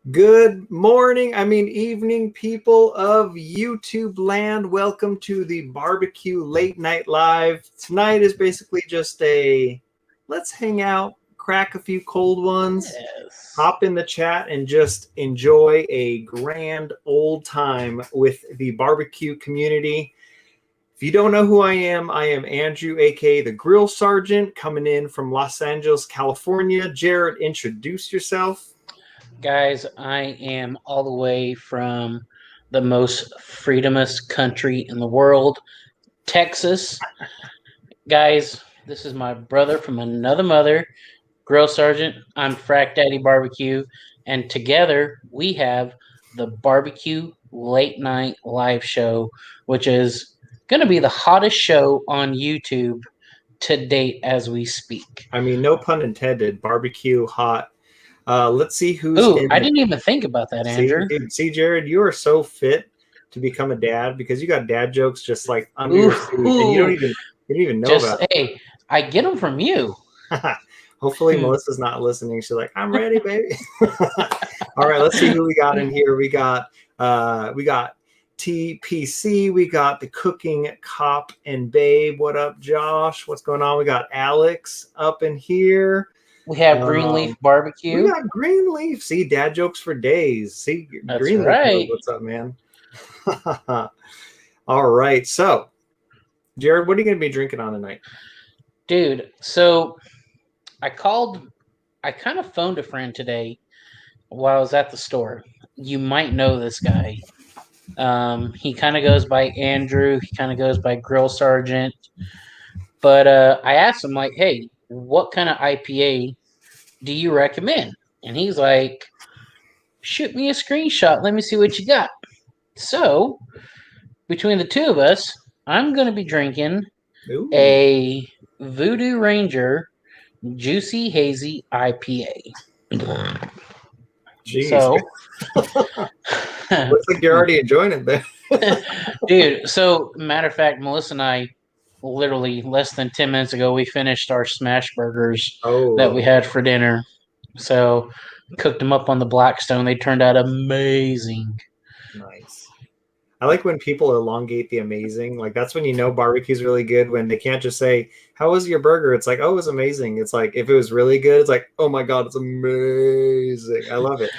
Good morning, evening, people of YouTube land. Welcome to the Barbecue Late Night Live. Tonight is basically just a let's hang out, crack a few cold ones, Yes. hop in the chat, and just enjoy a grand old time with the barbecue community. If you don't know who I am Andrew, aka the Grill Sergeant, coming in from Los Angeles, California. Jared, introduce yourself. Guys, I am all the way from the most freedomist country in the world, Texas. Guys, this is my brother from another mother, Grill Sergeant. I'm Frack Daddy Barbecue, and together we have the Barbecue Late Night Live Show, which is going to be the hottest show on YouTube to date as we speak. No pun intended. Barbecue hot. Let's see who's Ooh, in. I didn't even think about that, Andrew. See, Jared, you are so fit to become a dad because you got dad jokes just like under your suit, and you don't even know about it. Hey, I get them from you. Hopefully, Melissa's not listening. She's like, "I'm ready, baby." All right, let's see who we got in here. We got TPC. We got the Cooking Cop and Babe. What up, Josh? What's going on? We got Alex up in here. We have Greenleaf Barbecue. We got Greenleaf. See, dad jokes for days. See, that's Greenleaf. Right. What's up, man? All right. So, Jared, what are you going to be drinking on tonight? Dude, so I kind of phoned a friend today while I was at the store. You might know this guy. He kind of goes by Andrew. He kind of goes by Grill Sergeant. But I asked him, like, hey, what kind of IPA do you recommend? And he's like, shoot me a screenshot. Let me see what you got. So, between the two of us, I'm going to be drinking a Voodoo Ranger Juicy Hazy IPA. Jeez. So, looks like you're already enjoying it there. Dude, so matter of fact, Melissa and I, literally less than 10 minutes ago, we finished our smash burgers that we had for dinner. So, cooked them up on the Blackstone. They turned out amazing. Nice. I like when people elongate the amazing. Like, that's when you know barbecue's really good, when they can't just say, how was your burger? It's like, oh, it was amazing. It's like, if it was really good, it's like, oh my God, it's amazing. I love it.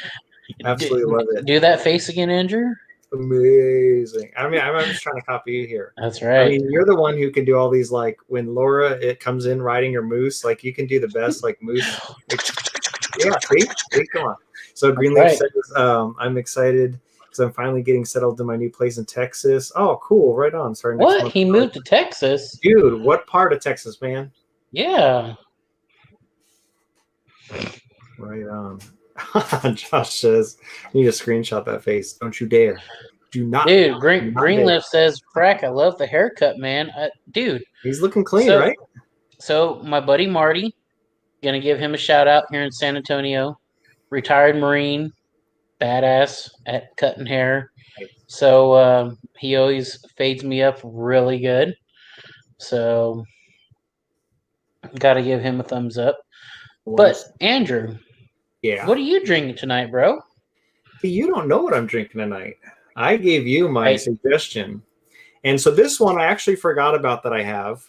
Absolutely love it. Do that face again, Andrew. Amazing. I'm just trying to copy you here. That's right. You're the one who can do all these, like, when Laura comes in riding your moose, like, you can do the best, like, moose. Yeah, see, come on. So Greenleaf says, I'm excited because I'm finally getting settled in my new place in Texas. Oh, cool. Right on. Sorry. What? He moved to Texas? Dude, what part of Texas, man? Yeah. Right on. Josh says, you need to screenshot that face. Don't you dare. Do not. Dude, Greenleaf says, Frack, I love the haircut, man. Dude. He's looking clean, right? So my buddy Marty, going to give him a shout out here in San Antonio. Retired Marine, badass at cutting hair. So he always fades me up really good. So got to give him a thumbs up. But Andrew, yeah, what are you drinking tonight, bro? You don't know what I'm drinking tonight. I gave you my suggestion. And so this one I actually forgot about that I have.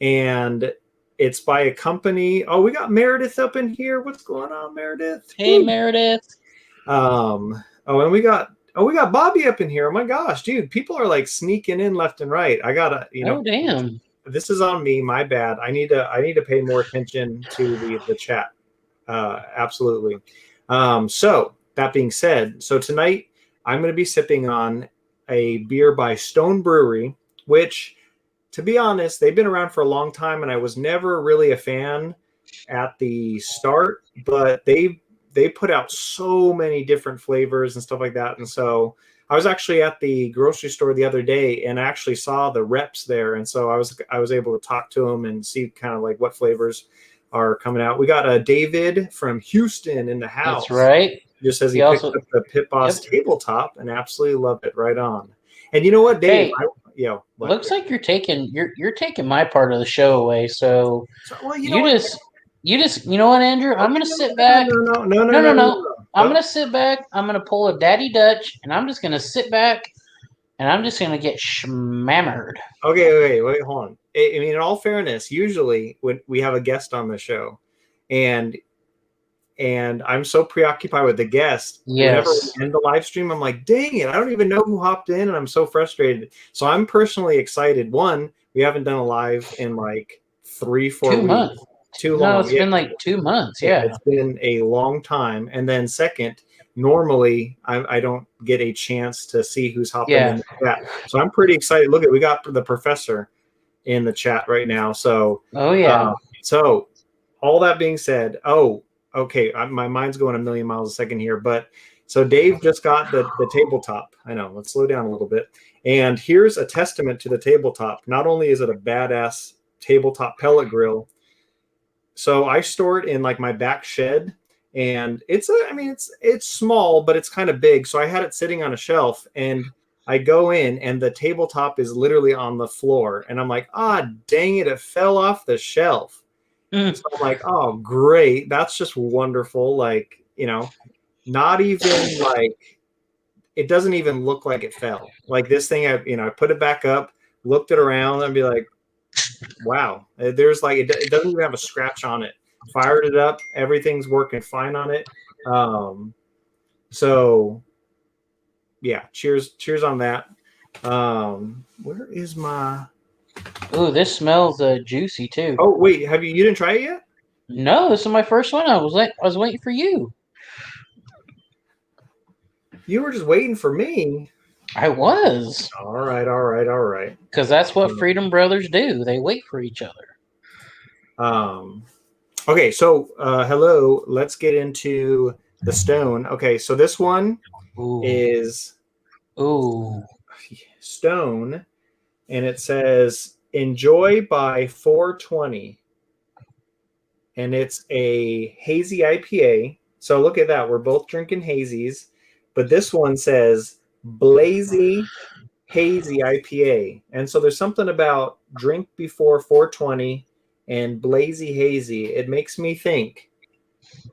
And it's by a company. Oh, we got Meredith up in here. What's going on, Meredith? Hey, Meredith. And we got Bobby up in here. Oh my gosh, dude, people are like sneaking in left and right. I gotta, Oh damn. This is on me. My bad. I need to pay more attention to the chat. Absolutely. So that being said, so tonight I'm going to be sipping on a beer by Stone Brewery, which, to be honest, they've been around for a long time, and I was never really a fan at the start, but they put out so many different flavors and stuff like that. And so I was actually at the grocery store the other day and I actually saw the reps there. And so I was able to talk to them and see kind of like what flavors are coming out. We got David from Houston in the house. That's right. Just says he picked up the Pit Boss tabletop and absolutely loved it. Right on. And you know what, Dave? Hey, looks like you're taking my part of the show away. So you know what, Andrew? I'm gonna sit back. No. I'm gonna sit back. I'm gonna pull a Daddy Dutch, and I'm just gonna sit back, and I'm just gonna get schmammered. Okay, wait, hold on. I mean, in all fairness, usually when we have a guest on the show, and I'm so preoccupied with the guest, whenever Yes. we end the live stream, I'm like, dang it, I don't even know who hopped in, and I'm so frustrated. So I'm personally excited. One, we haven't done a live in like 3-4 2 weeks. months. Too No, long. it's Yeah, been like 2 months. yeah, Yeah. it's been a long time. And then second, normally I don't get a chance to see who's hopping in the chat. So I'm pretty excited. Look at, we got the professor in the chat right now. So Oh yeah. so all that being said, okay, my mind's going a million miles a second here, but so Dave just got the tabletop. I know, let's slow down a little bit. And here's a testament to the tabletop. Not only is it a badass tabletop pellet grill, so I store it in like my back shed, and it's small, but it's kind of big. So I had it sitting on a shelf, and I go in, and the tabletop is literally on the floor, and I'm like, dang it, it fell off the shelf. So I'm like, oh, great. That's just wonderful. Like, not even like, it doesn't even look like it fell. Like this thing, I put it back up, looked it around, and be like, wow. There's like, it doesn't even have a scratch on it. Fired it up. Everything's working fine on it. So yeah, cheers on that. Where is my... Ooh, this smells juicy too. Oh wait, you didn't try it yet? No, this is my first one. I was waiting for you. You were just waiting for me. I was. All right. Because that's what Freedom Brothers do. They wait for each other. Okay, so hello. Let's get into the stone. Okay, so this one is stone, and it says enjoy by 420, and it's a hazy IPA. So look at that. We're both drinking hazies, but this one says Blazy Hazy IPA. And so there's something about drink before 420 and Blazy Hazy. It makes me think,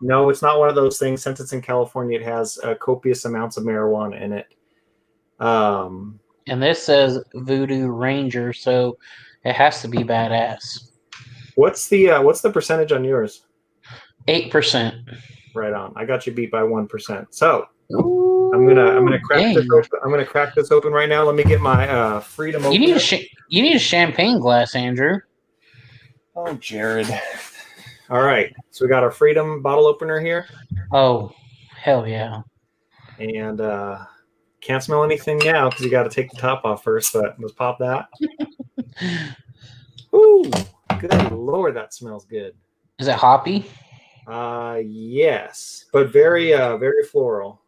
no, it's not one of those things. Since it's in California, it has copious amounts of marijuana in it. And this says Voodoo Ranger, so it has to be badass. What's the percentage on yours? 8%. Right on. I got you beat by 1%. So I'm gonna crack this open. I'm gonna crack this open right now. Let me get my Freedom opener. You need a champagne glass, Andrew. Oh, Jared. All right. So we got our Freedom bottle opener here. Oh, hell yeah. And can't smell anything now because you got to take the top off first. But let's pop that. Ooh, good Lord, that smells good. Is it hoppy? Yes, but very floral.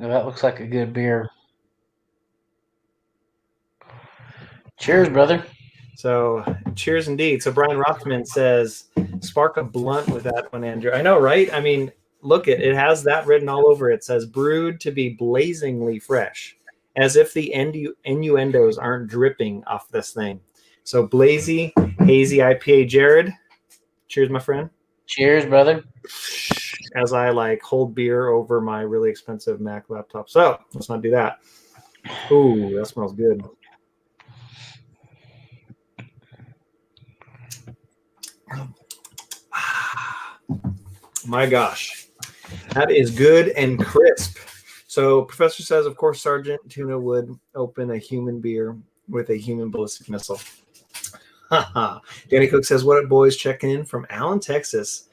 Oh, that looks like a good beer. Cheers, brother. So, cheers indeed. So, Brian Rothman says, spark a blunt with that one, Andrew. I know, right? I mean, look, it has that written all over it. It says, brewed to be blazingly fresh, as if the innuendos aren't dripping off this thing. So, Blazy, Hazy IPA. Jared, cheers, my friend. Cheers, brother. As I hold beer over my really expensive Mac laptop. So, let's not do that. Ooh, that smells good. My gosh, that is good and crisp. So Professor says, of course, Sergeant Tuna would open a human beer with a human ballistic missile. Danny Cook says, what up, boys? Checking in from Allen, Texas.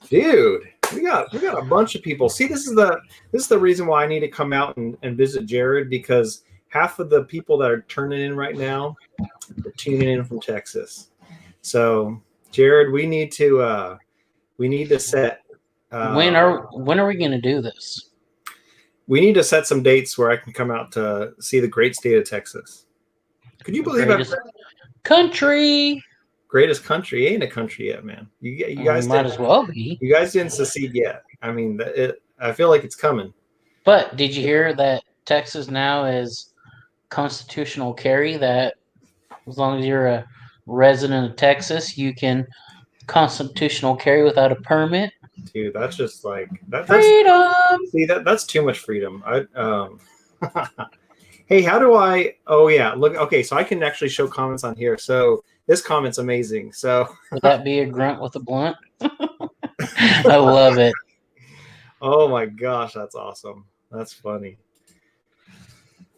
Dude, we got a bunch of people. See, this is the reason why I need to come out and visit Jared, because half of the people that are turning in right now are tuning in from Texas. So Jared, we need to set. When are we going to do this? We need to set some dates where I can come out to see the great state of Texas. Could you believe it? Country. Greatest country ain't a country yet, man. You guys might as well be. You guys didn't secede yet. I mean, I feel like it's coming. But did you hear that Texas now is constitutional carry? That as long as you're a resident of Texas, you can constitutional carry without a permit. Dude, that's just like that's Freedom. see that's too much freedom. Hey, how do I? Oh yeah, look. Okay, so I can actually show comments on here. So this comment's amazing. So Would that be a grunt with a blunt? I love it. oh my gosh, that's awesome. That's funny.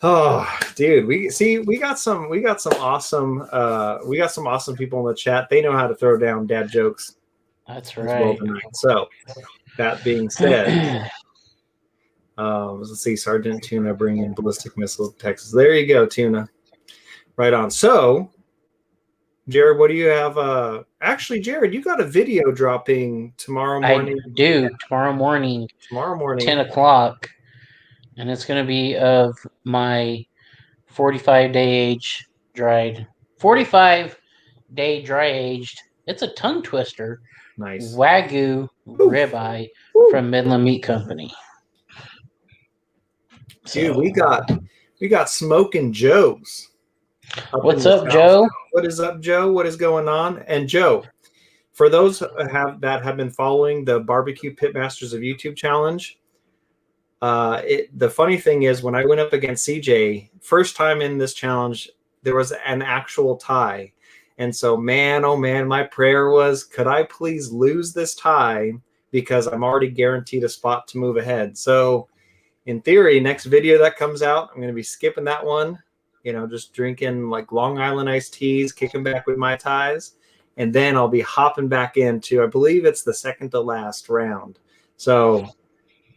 Oh, dude, we got some awesome people in the chat. They know how to throw down dad jokes That's as well right. tonight. So that being said, let's see, Sergeant Tuna bringing ballistic missile to Texas. There you go, Tuna. Right on. So, Jared, what do you have? Actually, Jared, you got a video dropping tomorrow morning. I do tomorrow morning, Tomorrow morning, 10 o'clock, and it's going to be of my 45-day age dried, 45-day dry aged. It's a tongue twister. nice Wagyu ribeye from Midland Meat Company. dude. So, We got Smoking Joe's. what's up, Joe? What is up, Joe? What is going on? And Joe, for those that have been following the Barbecue Pitmasters of YouTube challenge, the funny thing is when I went up against CJ, first time in this challenge, there was an actual tie. And so, man, oh man, my prayer was, could I please lose this tie because I'm already guaranteed a spot to move ahead. So in theory, next video that comes out, I'm going to be skipping that one, just drinking like Long Island iced teas, kicking back with my ties. And then I'll be hopping back into, I believe it's the second to last round. So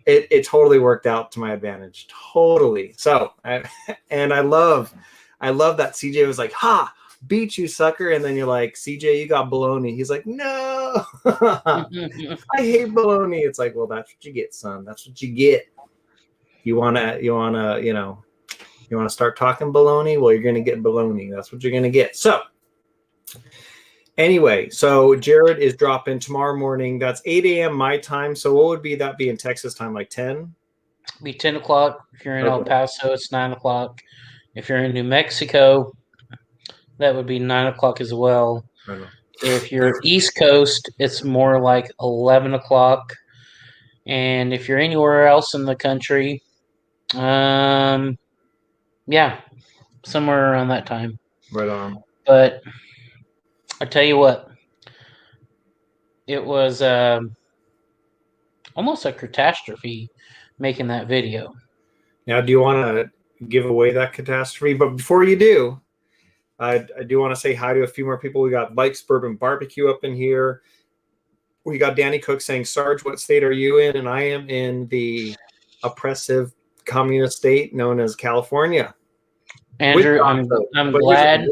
it totally worked out to my advantage. Totally. So, I love that CJ was like, ha, beat you, sucker. And then you're like, CJ, you got baloney. He's like, no, I hate baloney. It's like, well, that's what you get, son. That's what you get. You wanna start talking baloney? Well, you're gonna get baloney. That's what you're gonna get. So anyway, so Jared is dropping tomorrow morning. That's 8 a.m. my time. So what would that be in Texas time? Like 10? Be 10 o'clock. If you're in El Paso, it's 9 o'clock. If you're in New Mexico, that would be 9 o'clock as well. If you're East Coast, it's more like 11 o'clock. And if you're anywhere else in the country, yeah, somewhere around that time. Right on. But I tell you what, it was almost a catastrophe making that video. Now, do you want to give away that catastrophe? But before you do, I do want to say hi to a few more people. We got Mike's Bourbon Barbecue up in here. We got Danny Cook saying, Sarge, what state are you in? And I am in the oppressive communist state known as California. Andrew, I'm glad.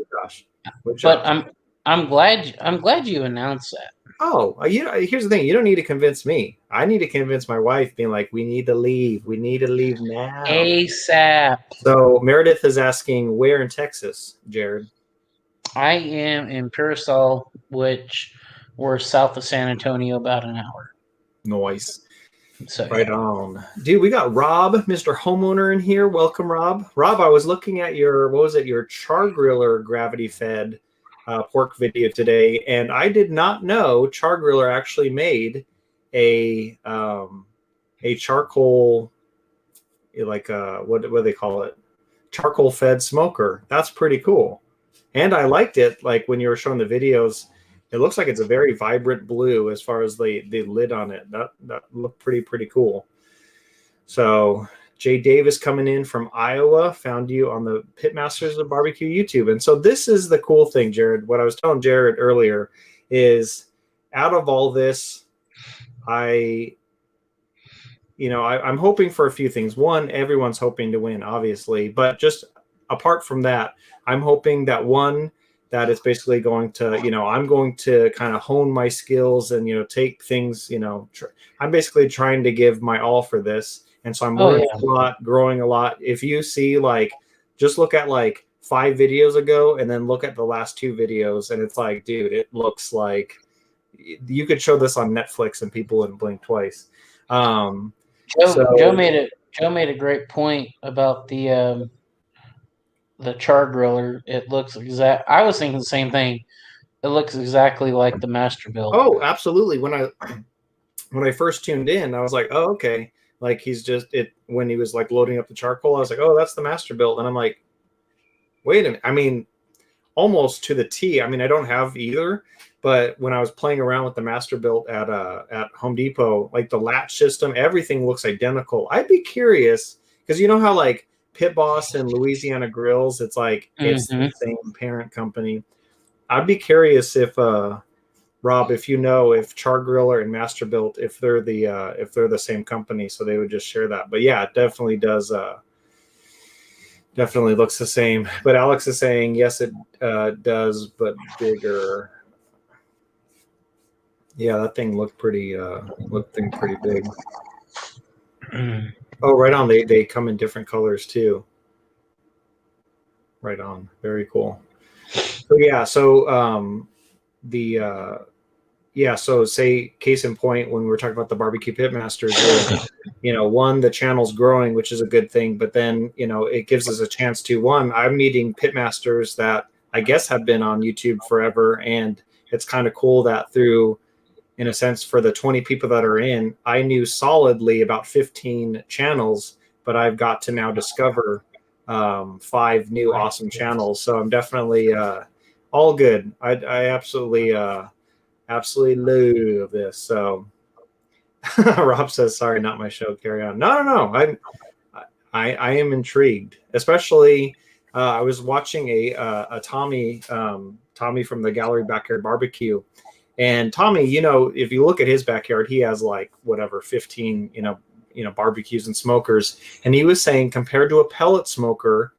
But I'm glad you announced that. Oh, here's the thing. You don't need to convince me. I need to convince my wife, being like, we need to leave. We need to leave now. ASAP. So Meredith is asking, where in Texas, Jared? I am in Pearsall, which we're south of San Antonio, about an hour. Nice. So, right on. Dude, we got Rob, Mr. Homeowner, in here. Welcome, Rob. Rob, I was looking at your char griller gravity fed pork video today, and I did not know Char Griller actually made a charcoal, like what do they call it? Charcoal fed smoker. That's pretty cool. And I liked it. Like when you were showing the videos, it looks like it's a very vibrant blue as far as the lid on it. That looked pretty cool. So Jay Davis coming in from Iowa, found you on the Pitmasters of Barbecue YouTube. And so this is the cool thing, Jared. What I was telling Jared earlier is, out of all this, I'm hoping for a few things. One, everyone's hoping to win, obviously. But just apart from that, I'm hoping that that it's basically going to, I'm going to kind of hone my skills and, take things, I'm basically trying to give my all for this. And so I'm learning a lot, growing a lot. If you see, just look at 5 videos ago and then look at the last 2 videos, and it's like, dude, it looks like you could show this on Netflix and people wouldn't blink twice. Joe made a great point about the char griller. It looks I was thinking the same thing. It looks exactly like the master build. Oh, absolutely. when I first tuned in, I was like, oh, okay. Like he's just it when he was like loading up the charcoal, I was like, oh, that's the Masterbuilt. And I'm like, wait a minute. I mean, almost to the T. I mean, I don't have either, but when I was playing around with the Masterbuilt at Home Depot, like the latch system, everything looks identical. I'd be curious because you know how like Pit Boss and Louisiana Grills, it's like it's the same parent company. I'd be curious if Rob, if you know if Char Griller and Masterbuilt, if they're the same company, so they would just share that. But yeah, it definitely does. Definitely looks the same. But Alex is saying yes, it does, but bigger. Yeah, that thing looked pretty big. Oh, right on. They come in different colors too. Right on. Very cool. So yeah, so say case in point when we were talking about the barbecue pitmasters, one, the channel's growing, which is a good thing, but then it gives us a chance to I'm meeting pitmasters that I guess have been on YouTube forever, and it's kind of cool that through, in a sense, for the 20 people that are in, I knew solidly about 15 channels, but I've got to now discover 5 new awesome channels. So I'm definitely all good. I absolutely love this. So Rob says, sorry, not my show. Carry on. No. I am intrigued, especially I was watching a Tommy from the Gallery Backyard Barbecue. And Tommy, if you look at his backyard, he has like whatever 15, barbecues and smokers. And he was saying compared to a pellet smoker,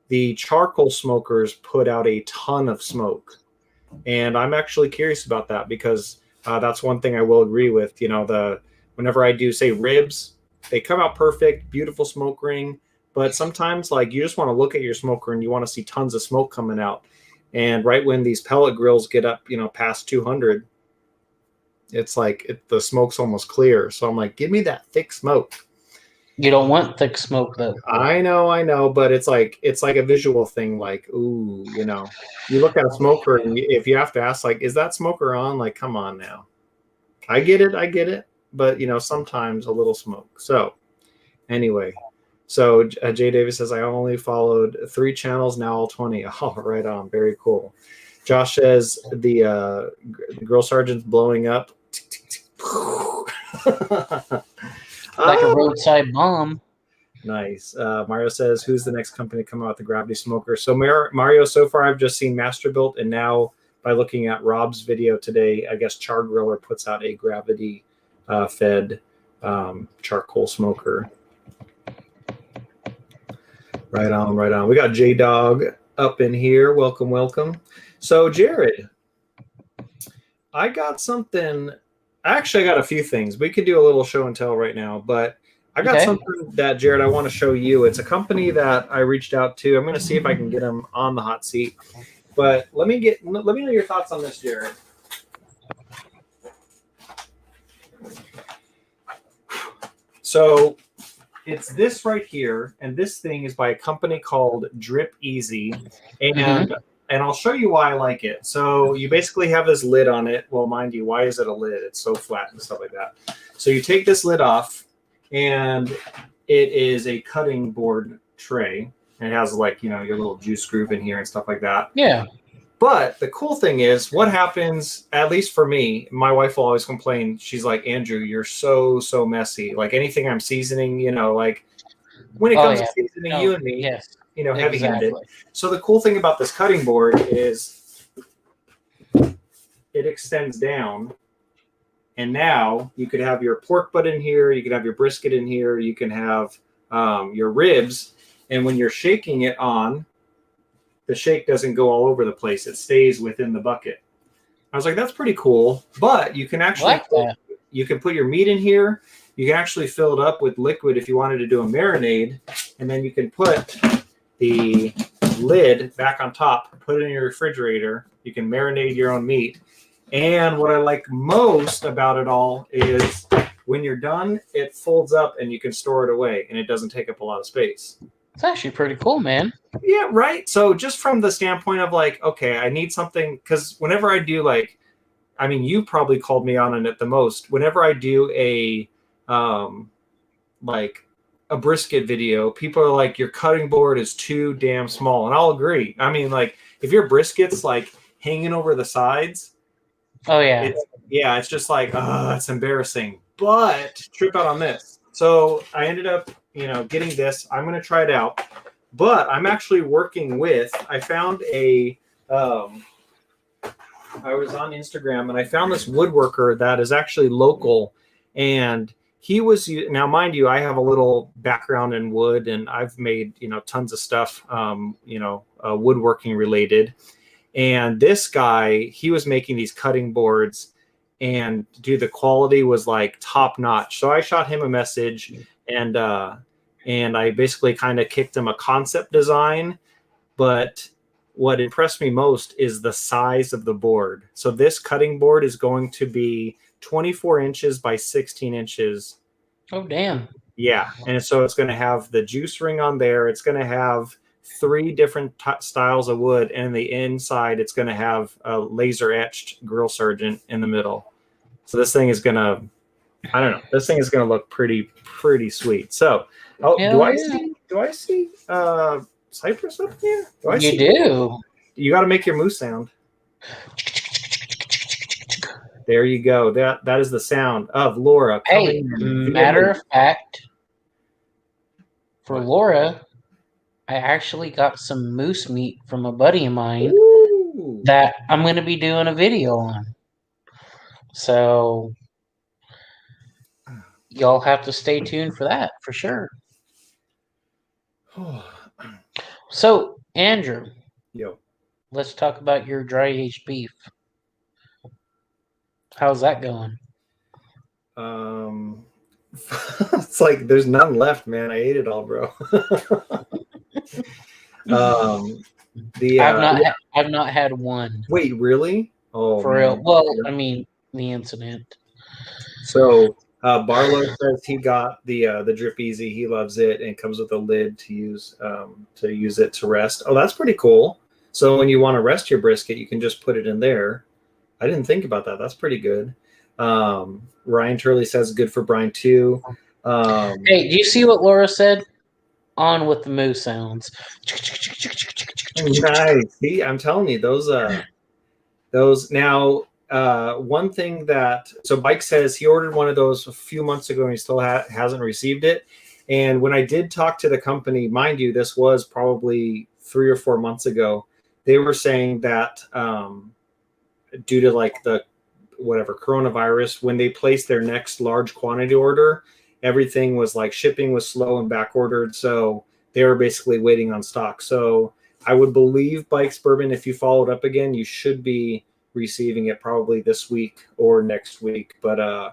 the charcoal smokers put out a ton of smoke. And I'm actually curious about that because that's one thing I will agree with. Whenever I do say ribs, they come out perfect, beautiful smoke ring. But sometimes like you just want to look at your smoker and you want to see tons of smoke coming out. And right when these pellet grills get up, past 200, it's like the smoke's almost clear. So I'm like, give me that thick smoke. You don't want thick smoke though. I know, but it's like a visual thing. Like, ooh, you look at a smoker, and if you have to ask, like, is that smoker on? Like, come on now. I get it, but sometimes a little smoke. So, anyway, so Jay Davis says I only followed 3 channels, now all 20. Oh, right on, very cool. Josh says the Grill Sergeant's blowing up. Like a roadside bomb. Nice. Mario says, who's the next company to come out with the gravity smoker? So Mario, so far I've just seen Masterbuilt, and now by looking at Rob's video today, I guess Char Griller puts out a gravity fed charcoal smoker. Right on. We got J-Dog up in here. Welcome. So Jared, I got something. Actually, I got a few things. We could do a little show and tell right now, but I got something that, Jared, I want to show you. It's a company that I reached out to. I'm going to see if I can get them on the hot seat. But let me know your thoughts on this, Jared. So it's this right here, and this thing is by a company called Drip Easy, and I'll show you why I like it. So you basically have this lid on it. Well, mind you, why is it a lid? It's so flat and stuff like that. So you take this lid off, and it is a cutting board tray. And it has like, your little juice groove in here and stuff like that. Yeah. But the cool thing is what happens, at least for me, my wife will always complain. She's like, Andrew, you're so messy. Like anything I'm seasening, like when it comes to seasoning, you and me, heavy-handed. Exactly. So the cool thing about this cutting board is it extends down. And now you could have your pork butt in here. You could have your brisket in here. You can have your ribs. And when you're shaking it on, the shake doesn't go all over the place. It stays within the bucket. I was like, that's pretty cool. But you can actually you can put your meat in here. You can actually fill it up with liquid if you wanted to do a marinade. And then you can put the lid back on top, put it in your refrigerator. You can marinate your own meat. And what I like most about it all is when you're done, it folds up and you can store it away and it doesn't take up a lot of space. It's actually pretty cool, man. Yeah, right. So just from the standpoint of like, okay, I need something, because whenever I do I mean, you probably called me on it the most. Whenever I do like a brisket video, people are like, your cutting board is too damn small. And I'll agree. I mean, like, if your brisket's like hanging over the sides, Oh yeah. It's just like, it's embarrassing. But trip out on this. So I ended up, getting this. I'm going to try it out. But I'm actually working with, I found I was on Instagram and I found this woodworker that is actually local, and he was, now mind you, I have a little background in wood and I've made, tons of stuff, woodworking related. And this guy, he was making these cutting boards, and dude, the quality was like top notch. So I shot him a message, and I basically kind of kicked him a concept design. But what impressed me most is the size of the board. So this cutting board is going to be 24 inches by 16 inches. Oh, damn. Yeah. And so it's going to have the juice ring on there. It's going to have 3 different styles of wood. And in the inside, it's going to have a laser etched grill sergeant in the middle. So this thing is going to, I don't know, this thing is going to look pretty sweet. So, do I see Cypress up here? You do. You got to make your moose sound. There you go. That is the sound of Laura. Hey, matter of fact, for Laura, I actually got some moose meat from a buddy of mine that I'm going to be doing a video on. So y'all have to stay tuned for that, for sure. So, Andrew, let's talk about your dry aged beef. How's that going? It's like there's none left, man. I ate it all, bro. I've not had one. Wait, really? Oh, for real? Well, I mean, the incident. So Barlow says he got the Drip Easy. He loves it, and it comes with a lid to use it to rest. Oh, that's pretty cool. So when you want to rest your brisket, you can just put it in there. I didn't think about that. That's pretty good. Ryan Turley says good for Brian too. Hey, do you see what Laura said? On with the moo sounds. Nice. See, I'm telling you, those now. One thing so Mike says he ordered one of those a few months ago and he still hasn't received it. And when I did talk to the company, mind you, this was probably 3 or 4 months ago, they were saying that due to like the coronavirus, when they placed their next large quantity order, everything was like shipping was slow and back ordered. So they were basically waiting on stock. So I would believe Bike's Bourbon, if you followed up again, you should be receiving it probably this week or next week. But I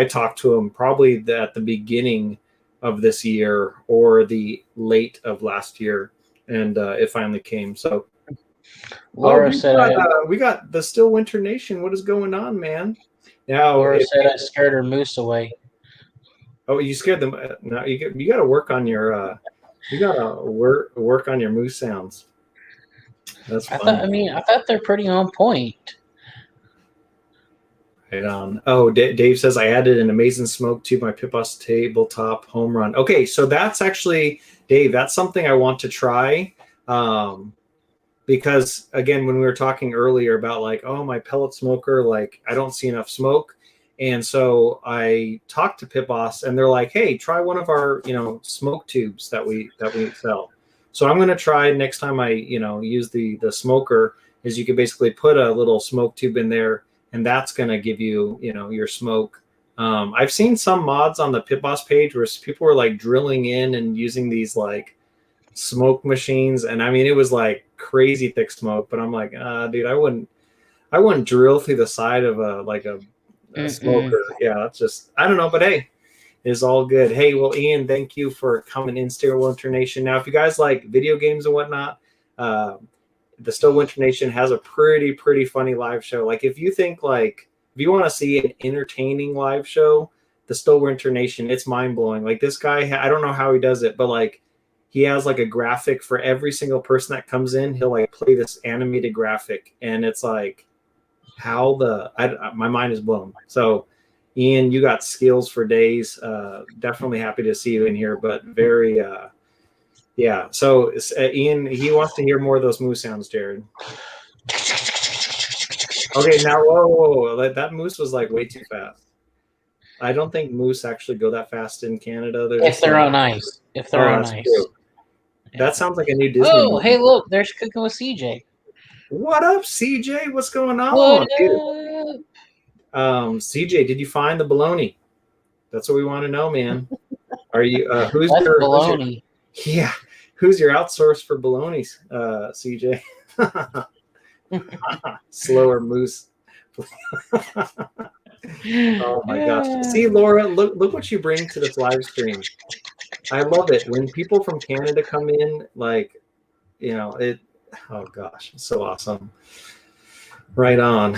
talked to him probably at the beginning of this year or the late of last year, and it finally came. So Laura said we got the Still Winter Nation. What is going on, man? Now Laura said I scared her moose away. Oh, you scared them. No, you got to work on your work on your moose sounds. That's fun. I thought they're pretty on point. Right on. Oh, Dave says I added an amazing smoke to my Pit Boss tabletop home run. Okay, so that's actually, Dave, that's something I want to try. Because again, when we were talking earlier about like, oh, my pellet smoker, like I don't see enough smoke. And so I talked to Pit Boss and they're like, hey, try one of our, smoke tubes that we sell. So I'm going to try next time I, use the smoker, is you could basically put a little smoke tube in there and that's going to give you, your smoke. I've seen some mods on the Pit Boss page where people were like drilling in and using these like smoke machines. And I mean, it was like crazy thick smoke, but I'm like, dude, I wouldn't drill through the side of a smoker. Yeah, that's just, I don't know, but hey, it's all good. Hey, well, Ian, thank you for coming in, Still Winter Nation. Now, if you guys like video games and whatnot, the Still Winter Nation has a pretty funny live show. Like if you think like, if you want to see an entertaining live show, the Still Winter Nation, it's mind blowing. Like this guy, I don't know how he does it, but like he has like a graphic for every single person that comes in. He'll like play this animated graphic and it's like, my mind is blown. So, Ian, you got skills for days. Definitely happy to see you in here, but very, yeah. So, Ian, he wants to hear more of those moose sounds, Jared. Okay, now, whoa. That moose was like way too fast. I don't think moose actually go that fast in Canada. If they're on ice. If they're on ice. True. Yeah. That sounds like a new Disney movie. Hey, look, there's Cooking with CJ. What up, CJ? What's going on? What up? CJ, did you find the baloney? That's what we want to know, man. Are you who's That's your baloney? Who's your outsource for baloney, CJ? Slower moose. Oh my gosh. See, Laura, look what you bring to this live stream. I love it. When people from Canada come in, like, it, oh gosh, it's so awesome. Right on.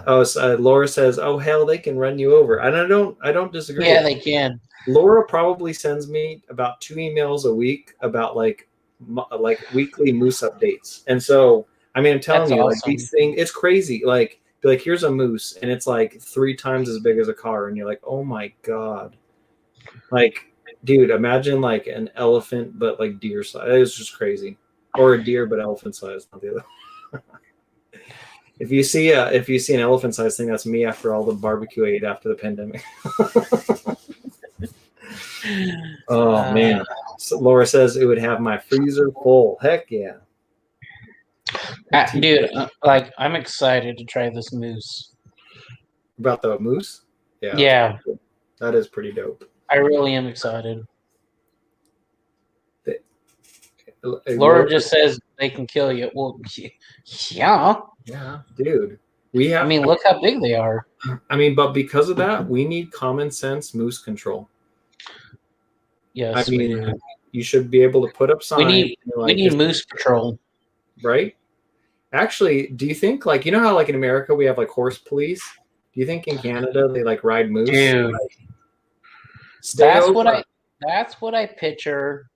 Laura says, oh hell, they can run you over. And I don't disagree. Yeah, they can. Laura probably sends me about 2 emails a week about like weekly moose updates. And so, I mean, I'm telling you, awesome. Like these things, it's crazy. Like, be like, here's a moose, and it's like 3 times as big as a car, and you're like, oh my god. Like, dude, imagine like an elephant, but like deer size. It's just crazy. Or a deer, but elephant size, not the other. If you see an elephant size thing, that's me after all the barbecue I ate after the pandemic. Oh man. So Laura says it would have my freezer full. Heck yeah. Dude, like I'm excited to try this moose. About the moose? Yeah. Yeah. That is pretty dope. I really am excited. Laura just says they can kill you. Well, yeah. Yeah, dude. I mean, look how big they are. I mean, but because of that, we need common sense moose control. Yes, I mean, you should be able to put up signs. We need moose patrol. Right? Actually, do you think, like, you know how, like, in America we have, like, horse police? Do you think in Canada they, like, ride moose? Dude. That's what I picture,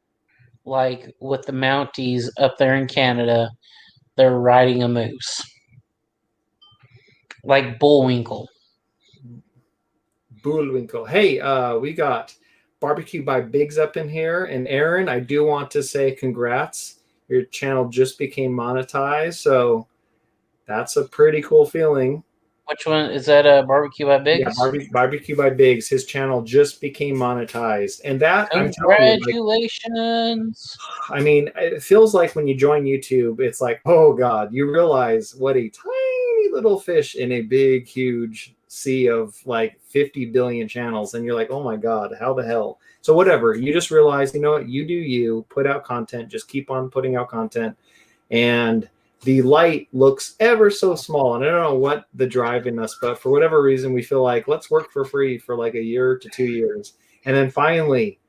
like, with the Mounties up there in Canada. They're riding a moose. Like Bullwinkle. Bullwinkle. Hey, we got Barbecue by Biggs up in here. And Aaron, I do want to say congrats. Your channel just became monetized, so that's a pretty cool feeling. Which one is that? Barbecue by Biggs? Yeah, Barbecue by Biggs. His channel just became monetized, and that congratulations. I mean, it feels like when you join YouTube, it's like, oh god, you realize what a tiny little fish in a big, huge sea of like 50 billion channels, and you're like, oh my god, how the hell? So whatever, you just realize, you know what, you do you, put out content, just keep on putting out content, and the light looks ever so small, and I don't know what the drive in us, but for whatever reason, we feel like let's work for free for like a year to 2 years, and then finally,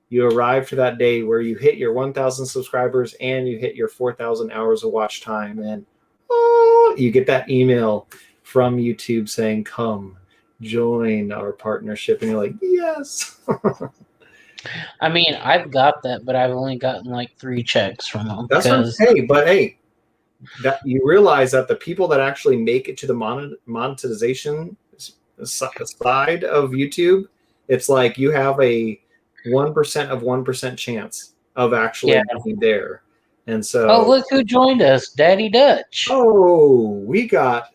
you arrive to that day where you hit your 1,000 subscribers and you hit your 4,000 hours of watch time, and you get that email from YouTube saying, "Come join our partnership," and you're like, "Yes." I mean, I've got that, but I've only gotten like 3 checks from them. That's okay, but hey, that you realize that the people that actually make it to the monetization side of YouTube, it's like you have a 1% of 1% chance of actually being there. And so, oh, look who joined us, Daddy Dutch. Oh, we got.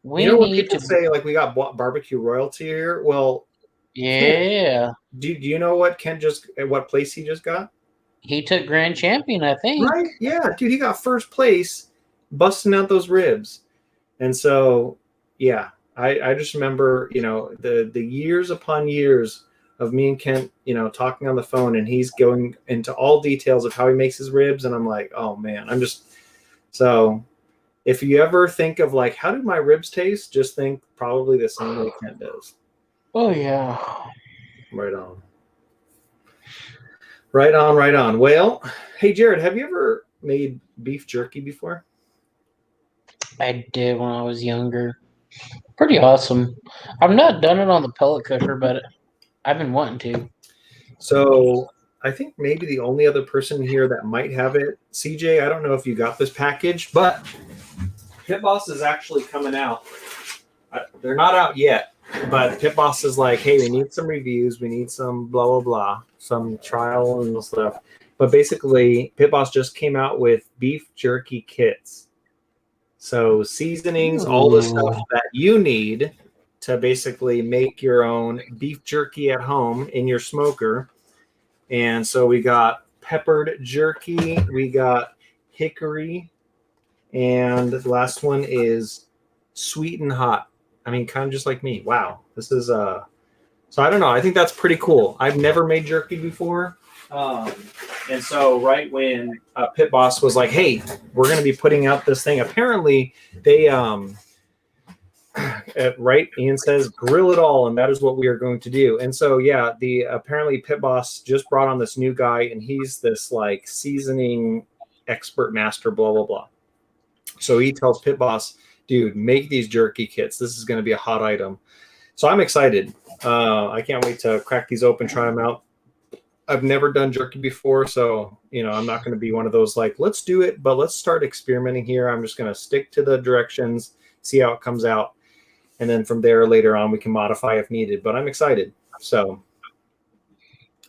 You know what people say, like we got barbecue royalty here. Well, yeah. Do you know what what place he just got? He took grand champion, I think. Right? Yeah, dude, he got first place, busting out those ribs. And so, yeah, I just remember, the years upon years of me and Kent, talking on the phone, and he's going into all details of how he makes his ribs, and I'm like, oh man, so if you ever think of like, how do my ribs taste? Just think probably the same way Kent does. Oh yeah. Right on. Right on, right on. Well, hey Jared, have you ever made beef jerky before? I did when I was younger. Pretty awesome. I've not done it on the pellet cooker, but I've been wanting to. So I think maybe the only other person here that might have it, CJ, I don't know if you got this package, but Pit Boss is actually coming out. They're not out yet, but Pit Boss is like, hey, we need some reviews, we need some blah blah blah, some trial and stuff. But basically, Pit Boss just came out with beef jerky kits. So seasonings, all the stuff that you need to basically make your own beef jerky at home in your smoker. And so we got peppered jerky, we got hickory, and the last one is sweet and hot. I mean, kind of just like me. Wow. This is so I don't know. I think that's pretty cool. I've never made jerky before. And so right when Pit Boss was like, hey, we're going to be putting out this thing. Apparently they, right, Ian says, grill it all. And that is what we are going to do. And so, yeah, apparently Pit Boss just brought on this new guy and he's this like seasoning expert master, blah, blah, blah. So he tells Pit Boss, dude, make these jerky kits. This is going to be a hot item. So I'm excited. I can't wait to crack these open, try them out. I've never done jerky before, so I'm not going to be one of those like, let's do it, but let's start experimenting here. I'm just going to stick to the directions, see how it comes out, and then from there later on we can modify if needed. But I'm excited. So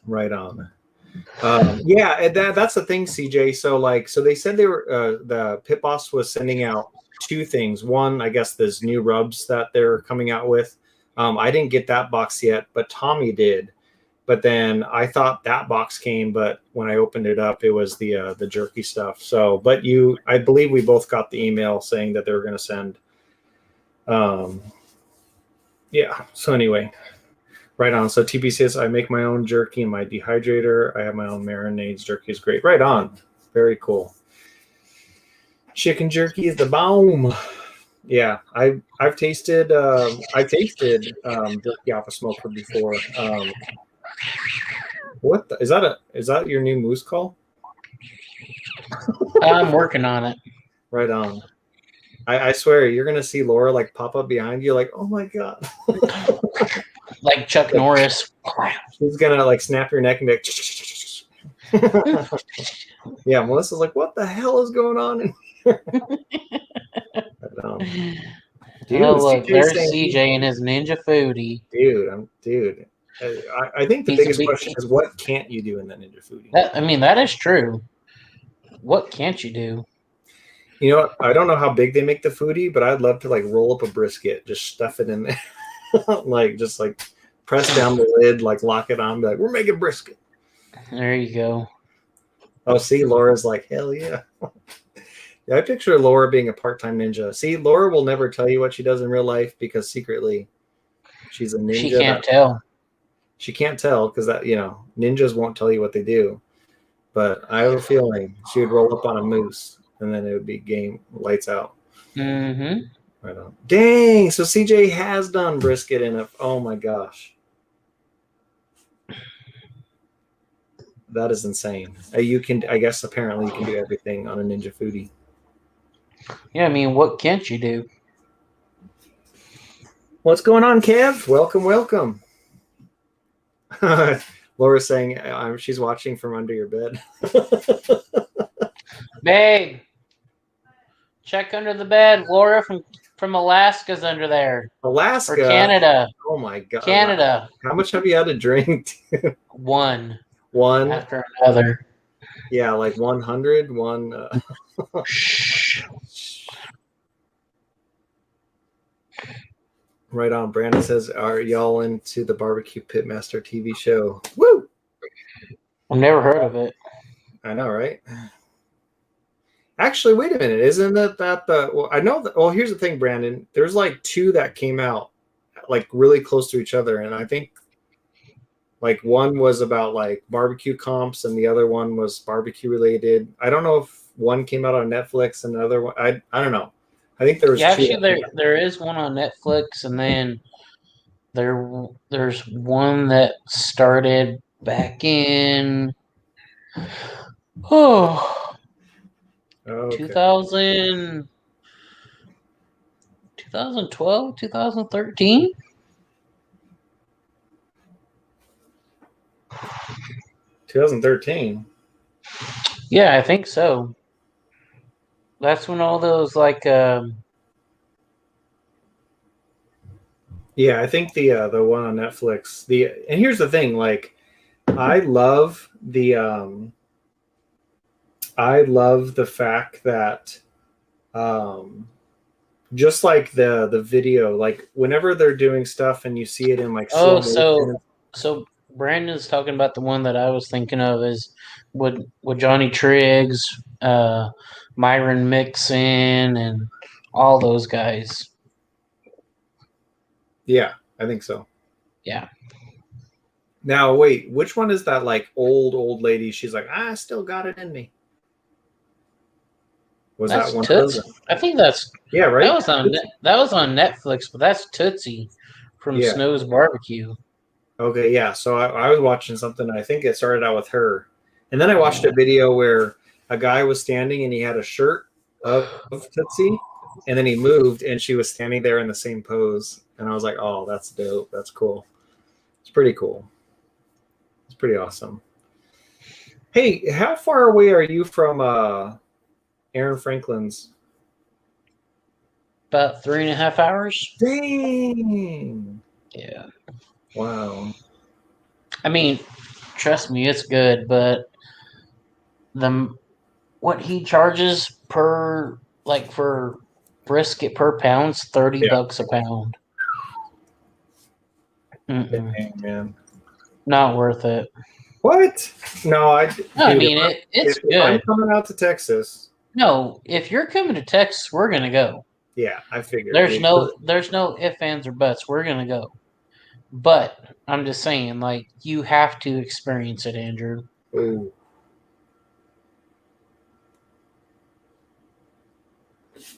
right on. Yeah, that's the thing, CJ. So they said they were the Pit Boss was sending out two things. One, I guess there's new rubs that they're coming out with. I didn't get that box yet, but Tommy did. But then I thought that box came, but when I opened it up, it was the jerky stuff. So, but I believe we both got the email saying that they were going to send. Yeah. So anyway, right on. So TP says I make my own jerky in my dehydrator. I have my own marinades. Jerky is great. Right on. Very cool. Chicken jerky is the bomb. Yeah, I've tasted jerky off a smoker before. What is that your new moose call? I'm working on it. Right on. I swear you're gonna see Laura like pop up behind you, like, oh my god. Like Chuck Norris. She's gonna like snap your neck and be like, yeah, Melissa's like, what the hell is going on in here? Dude, look, there's CJ and his Ninja Foodie. Dude. I think the biggest question is, what can't you do in that Ninja Foodie? That is true. What can't you do? I don't know how big they make the foodie, but I'd love to like roll up a brisket, just stuff it in there, just press down the lid, like lock it on, be like, we're making brisket. There you go. Oh, see, Laura's like, hell yeah. Yeah, I picture Laura being a part-time ninja. See, Laura will never tell you what she does in real life because secretly she's a ninja. She can't tell. She can't tell because ninjas won't tell you what they do. But I have a feeling she would roll up on a moose and then it would be game lights out. Mm-hmm. Right on. Dang! So CJ has done brisket in it. Oh my gosh. That is insane. I guess apparently you can do everything on a Ninja Foodie. Yeah, I mean, what can't you do? What's going on, Kev? Welcome. Laura's saying she's watching from under your bed. Babe, check under the bed. Laura from Alaska's under there. Alaska? Or Canada. Oh my god. Canada. How much have you had to drink? One. After another. Yeah, like 100. One. Shh. Right on. Brandon says, are y'all into the Barbecue Pitmaster TV show? Woo! I've never heard of it. I know, right? Actually, wait a minute. Isn't that the... Well, I know that... Well, here's the thing, Brandon. There's like two that came out like really close to each other. And I think like one was about like barbecue comps and the other one was barbecue related. I don't know if one came out on Netflix and the other one... I don't know. I think there was actually there is one on Netflix, and then there's one that started back in 2012, 2013. 2013. Yeah, I think so. That's when all those like Yeah, I think the one on Netflix. And here's the thing, like I love the fact that um just like the video, like whenever they're doing stuff and you see it in like slow Oh, motion. so Brandon's talking about the one that I was thinking of is with Johnny Triggs, Myron Mixon, and all those guys. Yeah, I think so. Yeah, Now wait, which one is that like old lady? She's like, I still got it in me. Was that that's one of Toots. those? I think that's Yeah, right. that was on Netflix, but that's Tootsie from Yeah. Snow's Barbecue. Okay, yeah. So I was watching something. I think it started out with her, and then I watched a video where a guy was standing and he had a shirt of Tootsie, and then he moved and she was standing there in the same pose, and I was like, "Oh, that's dope. That's cool. It's pretty cool. It's pretty awesome." Hey, how far away are you from Aaron Franklin's? About 3.5 hours. Dang! Yeah, Wow. I mean, trust me, it's good, but the what he charges per like for brisket per pound's Yeah. $30 a pound. Dang, man. Not worth it. What? No, No, I dude. mean it's If I'm good. coming out to Texas, No, if you're coming to Texas, we're gonna go. yeah, I figured, dude. There's no ifs, ands, or buts. We're gonna go. But I'm just saying, like, you have to experience it, Andrew. Ooh.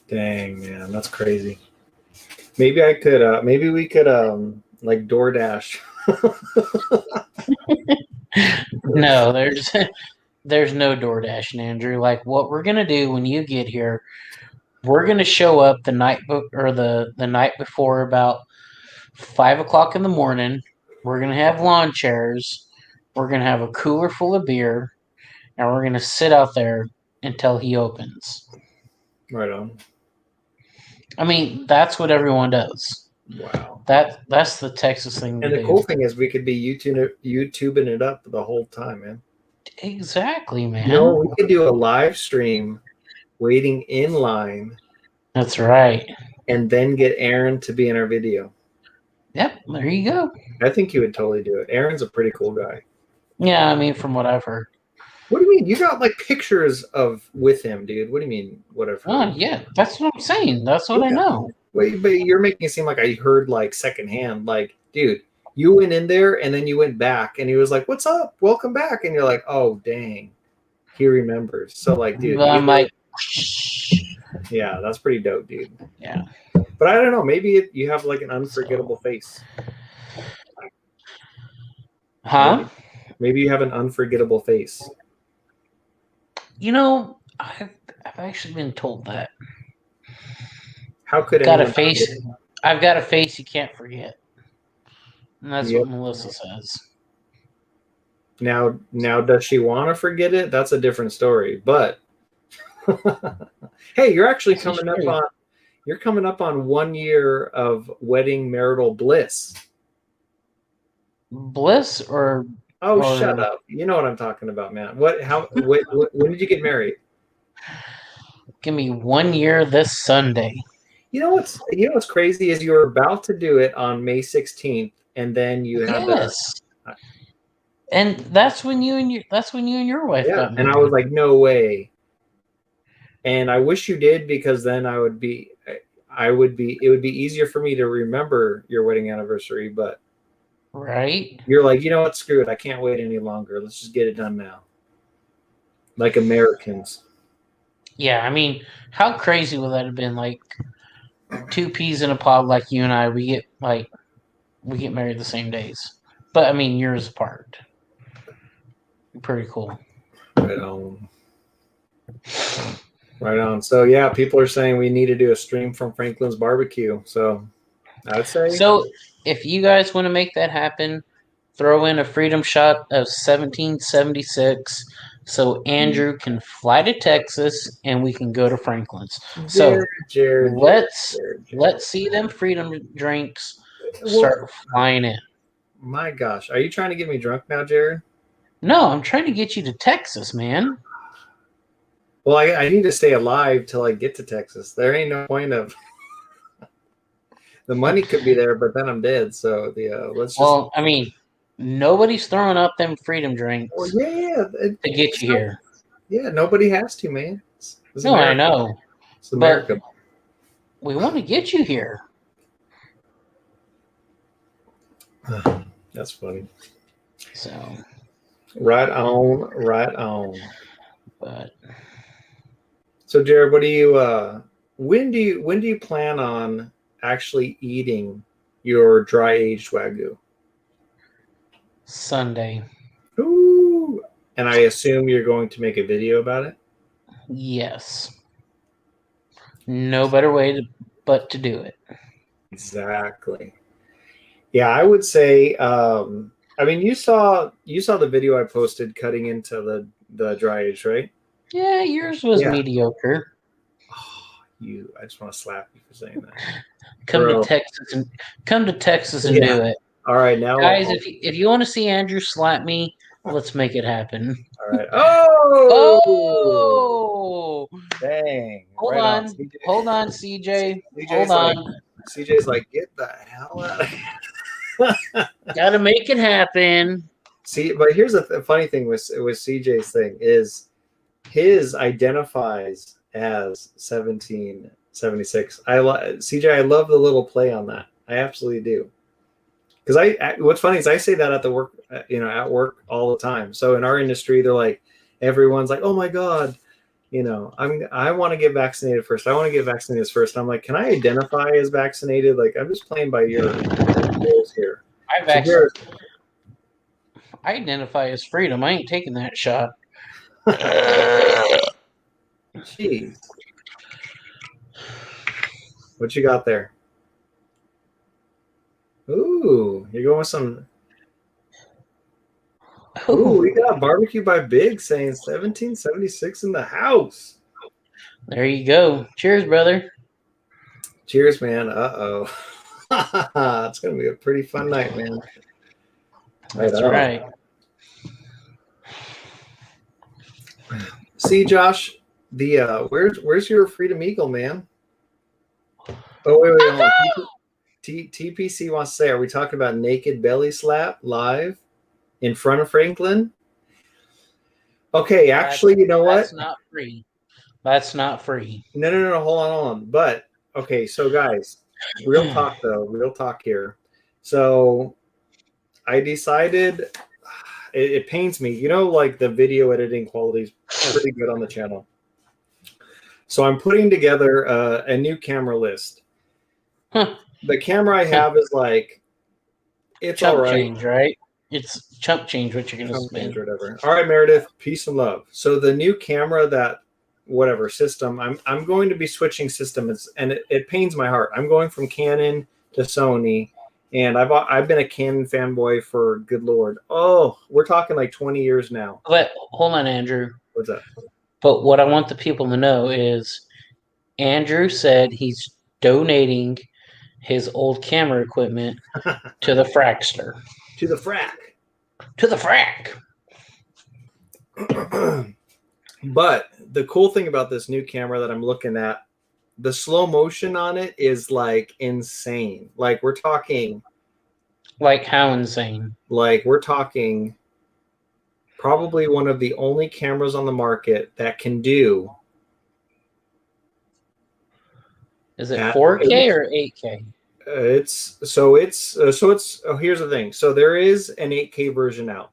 Dang, man, that's crazy. Maybe I could maybe we could like DoorDash. No, there's no DoorDash, Andrew. Like, what we're gonna do when you get here, we're gonna show up the night or the night before about 5 o'clock in the morning. We're gonna have lawn chairs. We're gonna have a cooler full of beer, and we're gonna sit out there until he opens. Right on. I mean, that's what everyone does. Wow. That's the Texas thing And to the do. cool thing is we could be YouTubing it up the whole time, man. Exactly, man. You know, we could do a live stream waiting in line That's right. and then get Aaron to be in our video. Yep, there you go. I think he would totally do it. Aaron's a pretty cool guy. Yeah, I mean, from what I've heard. What do you mean? You got like pictures of with him, dude. What do you mean? Whatever. Oh, yeah, that's what I'm saying. That's what I know. Wait, but you're making it seem like I heard like secondhand. Like, dude, you went in there and then you went back, and he was like, "What's up? Welcome back." And you're like, "Oh, dang, he remembers." So, like, dude, But I'm like, yeah, that's pretty dope, dude. yeah. But I don't know. Maybe you have like an unforgettable face. Huh? Maybe you have an unforgettable face. You know, I've actually been told that. How could Got a anyone face. forget it? I've got a face you can't forget. And that's Yep. what Melissa says. Now, does she want to forget it? That's a different story. But hey, you're actually This is coming up true. on. You're coming up on 1 year of wedding marital bliss. Bliss or Oh, shut up! You know what I'm talking about, man. What? How? When did you get married? give me 1 year this Sunday. You know what's crazy is you were about to do it on May 16th, and then you had Yes. And that's when you and your wife got married. and I was like, no way. And I wish you did, because then it would be easier for me to remember your wedding anniversary. But right. you're like, you know what? Screw it. I can't wait any longer. Let's just get it done now. Like Americans. Yeah, I mean, how crazy would that have been? Like, two peas in a pod, like you and I. We get married the same days, but I mean, years apart. Pretty cool. Right on. Right on. So yeah, people are saying we need to do a stream from Franklin's barbecue. So I'd say. So if you guys want to make that happen, throw in a freedom shot of 1776. So Andrew can fly to Texas and we can go to Franklin's. So Jared, let's see them freedom drinks. start flying in. My gosh, are you trying to get me drunk now, Jared? No, I'm trying to get you to Texas, man. Well, I need to stay alive till I get to Texas. There ain't no point of the money could be there, but then I'm dead. So let's just. Well, I mean, nobody's throwing up them freedom drinks Well, yeah, to get you here. Yeah, nobody has to, man. It's No, America. I know. It's America. But we want to get you here. That's funny. So. Right on, right on. But. So, Jared, what do you? When do you plan on actually eating your dry aged Wagyu? Sunday. Ooh. And I assume you're going to make a video about it? Yes. No better way but to do it. Exactly. Yeah, I would say. I mean, you saw the video I posted cutting into the dry age, right? Yeah, yours was mediocre. Oh, I just want to slap you for saying that. Come to Texas and do it. All right, now guys, if you want to see Andrew slap me, let's make it happen. All right. Oh! Oh! Dang. Hold right on. CJ. Hold on, CJ. CJ's Hold on. CJ's like, get the hell out of here. Gotta make it happen. See, but here's the funny thing with CJ's thing is his identifies as 1776. CJ, I love the little play on that. I absolutely do. Because what's funny is I say that at the work, at work all the time. So in our industry, they're like, everyone's like, oh my God, I want to get vaccinated first. I want to get vaccinated first. I'm like, can I identify as vaccinated? Like, I'm just playing by your rules here. I identify as freedom. I ain't taking that shot. Jeez. What you got there? Ooh, you're going with some. Ooh, we got Barbecue by Big saying 1776 in the house. There you go. Cheers, brother. Cheers, man. Uh-oh. It's going to be a pretty fun night, man. That's right. See, Josh, the where's your Freedom Eagle, man? Oh, wait, hold on. TPC wants to say, are we talking about naked belly slap live in front of Franklin? Okay, actually, you know what? That's not free. That's not free. No. Hold on. But, okay, so guys, real talk, though. Real talk here. So I decided, it pains me. Like the video editing quality is pretty good on the channel. So I'm putting together a new camera list. Huh. The camera I have is like, it's chump all right. Change, right? It's chump change what you're going to spend. Or whatever. All right, Meredith, peace and love. So the new camera system, I'm going to be switching systems, and it pains my heart. I'm going from Canon to Sony, and I've been a Canon fanboy for, good Lord. Oh, we're talking like 20 years now. But hold on, Andrew. What's that? But what I want the people to know is Andrew said he's donating his old camera equipment to the Frackster. To the frack. To the frack. But the cool thing about this new camera that I'm looking at, the slow motion on it is like insane. Like we're talking. Like how insane? Like we're talking probably one of the only cameras on the market that can do. Is it 4K or 8K? Here's the thing. So there is an 8K version out.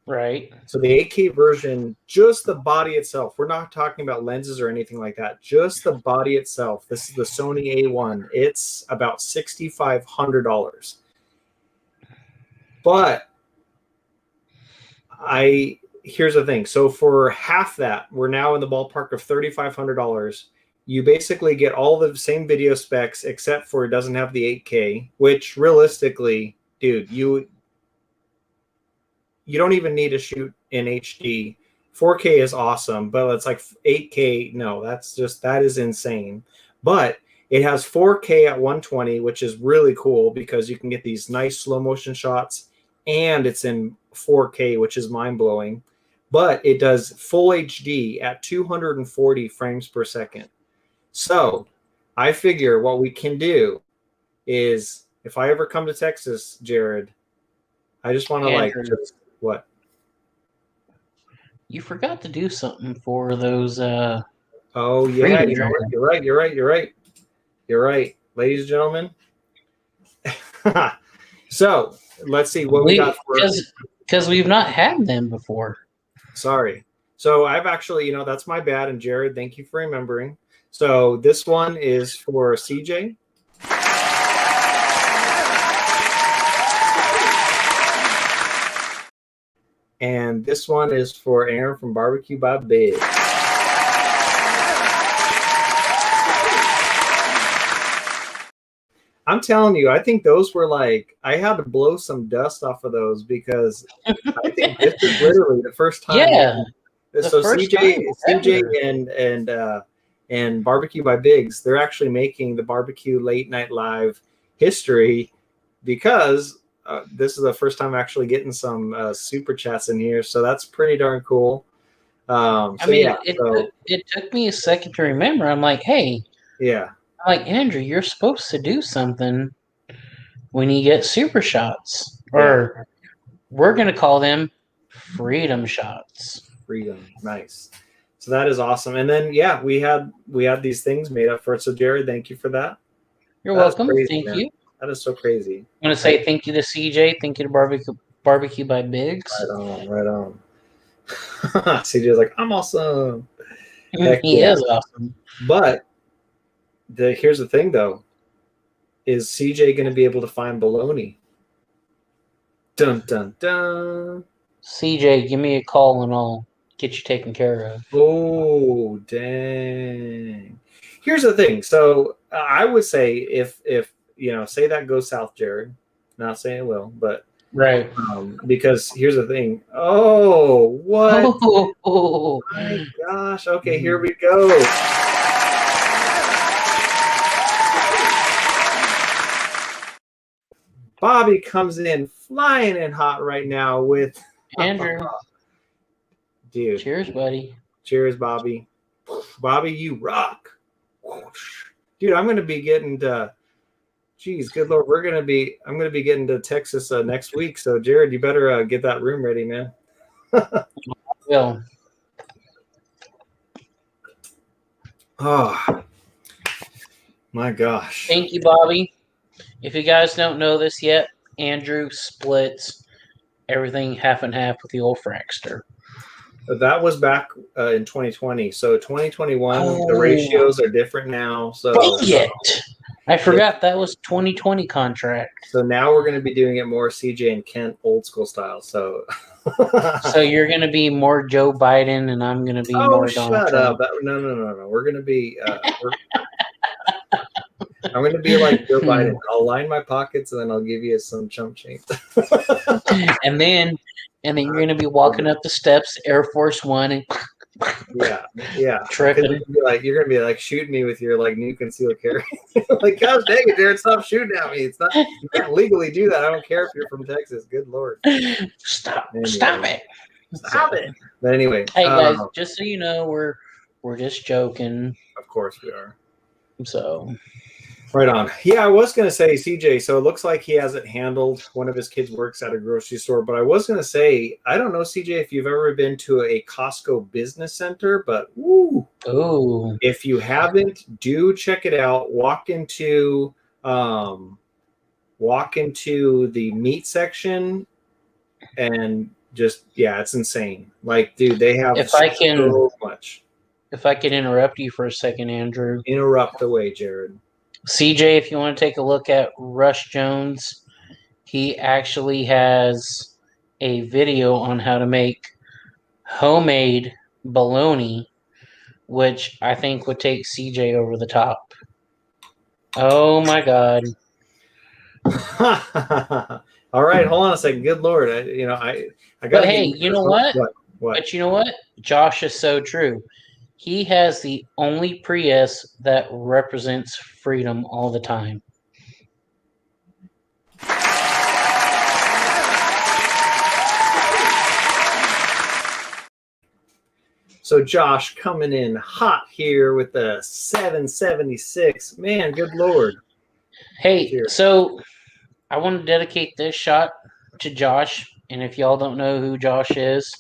Right. So the 8K version, just the body itself. We're not talking about lenses or anything like that. Just the body itself. This is the Sony A1. It's about $6,500. But here's the thing. So for half that, we're now in the ballpark of $3,500. You basically get all the same video specs, except for it doesn't have the 8K, which realistically, dude, you don't even need to shoot in HD. 4K is awesome, but it's like 8K. No, that is insane. But It has 4K at 120, which is really cool because you can get these nice slow motion shots, and it's in 4K, which is mind blowing. But it does full HD at 240 frames per second. So I figure what we can do is, if I ever come to Texas, Jared, I just want to what? You forgot to do something for those. Oh yeah, you're right. You're right, ladies and gentlemen. So let's see what we got for. Because we've not had them before. Sorry. So I've actually, that's my bad. And Jared, thank you for remembering. So this one is for CJ. And this one is for Aaron from BBQ by Big. I'm telling you, I think those were like, I had to blow some dust off of those because I think this is literally the first time. Yeah. So CJ and BBQ by Biggs, they're actually making the barbecue late night live history because this is the first time actually getting some super chats in here. So that's pretty darn cool. It took me a second to remember. I'm like, hey. Yeah. I'm like, Andrew, you're supposed to do something when you get super shots. Or we're going to call them freedom shots. Freedom. Nice. So that is awesome. And then, we had these things made up for it. So Jared, thank you for that. You're welcome. Thank you. That is so crazy. I'm going to say thank you to CJ. Thank you to BBQ by Biggs. Right on. CJ's like, I'm awesome. He is awesome. But here's the thing, though. Is CJ going to be able to find baloney? Dun, dun, dun. CJ, give me a call and I'll get you taken care of. Oh, dang. Here's the thing. So I would say if say that goes south, Jared, not saying it will, but right. Because here's the thing. Oh, what? Oh my gosh. Okay, here we go. Bobby comes in flying in hot right now with Andrew. Dude. Cheers, buddy. Cheers, Bobby. Bobby, you rock. Dude, I'm going to be getting to, geez, good Lord, I'm going to be getting to Texas next week. So, Jared, you better get that room ready, man. Will. Oh, my gosh. Thank you, Bobby. If you guys don't know this yet, Andrew splits everything half and half with the old Fraxter. That was back in 2020. So 2021, the ratios are different now. So dang it! I forgot that was 2020 contract. So now we're going to be doing it more CJ and Kent old school style. So so you're going to be more Joe Biden, and I'm going to be more Donald Trump. No. We're going to be. I'm going to be like Joe Biden. I'll line my pockets and then I'll give you some chump change. and then you're going to be walking up the steps, Air Force One, and yeah, tripping. You're going to be like shooting me with your like new concealed carry. Like, gosh dang it, Jared, stop shooting at me. It's not, you can't legally do that. I don't care if you're from Texas. Good Lord. Stop it. But anyway, hey guys, just so you know, we're just joking. Of course we are. So. Right on. Yeah, I was going to say, CJ, so it looks like he hasn't handled, one of his kids works at a grocery store, but I was going to say, I don't know, CJ, if you've ever been to a Costco business center, but if you haven't, do check it out. Walk into the meat section and just, it's insane. Like, dude, they have so much. If I could interrupt you for a second, Andrew. Interrupt away, Jared. CJ, if you want to take a look at Rush Jones, he actually has a video on how to make homemade bologna, which I think would take CJ over the top. Oh my God. All right, hold on a second. Good Lord. I got But hey, you know what? But you know what? Josh is so true. He has the only Prius that represents freedom all the time. So Josh coming in hot here with the 776. Man, good Lord. Hey, Cheers. so I want to dedicate this shot to Josh. And if y'all don't know who Josh is,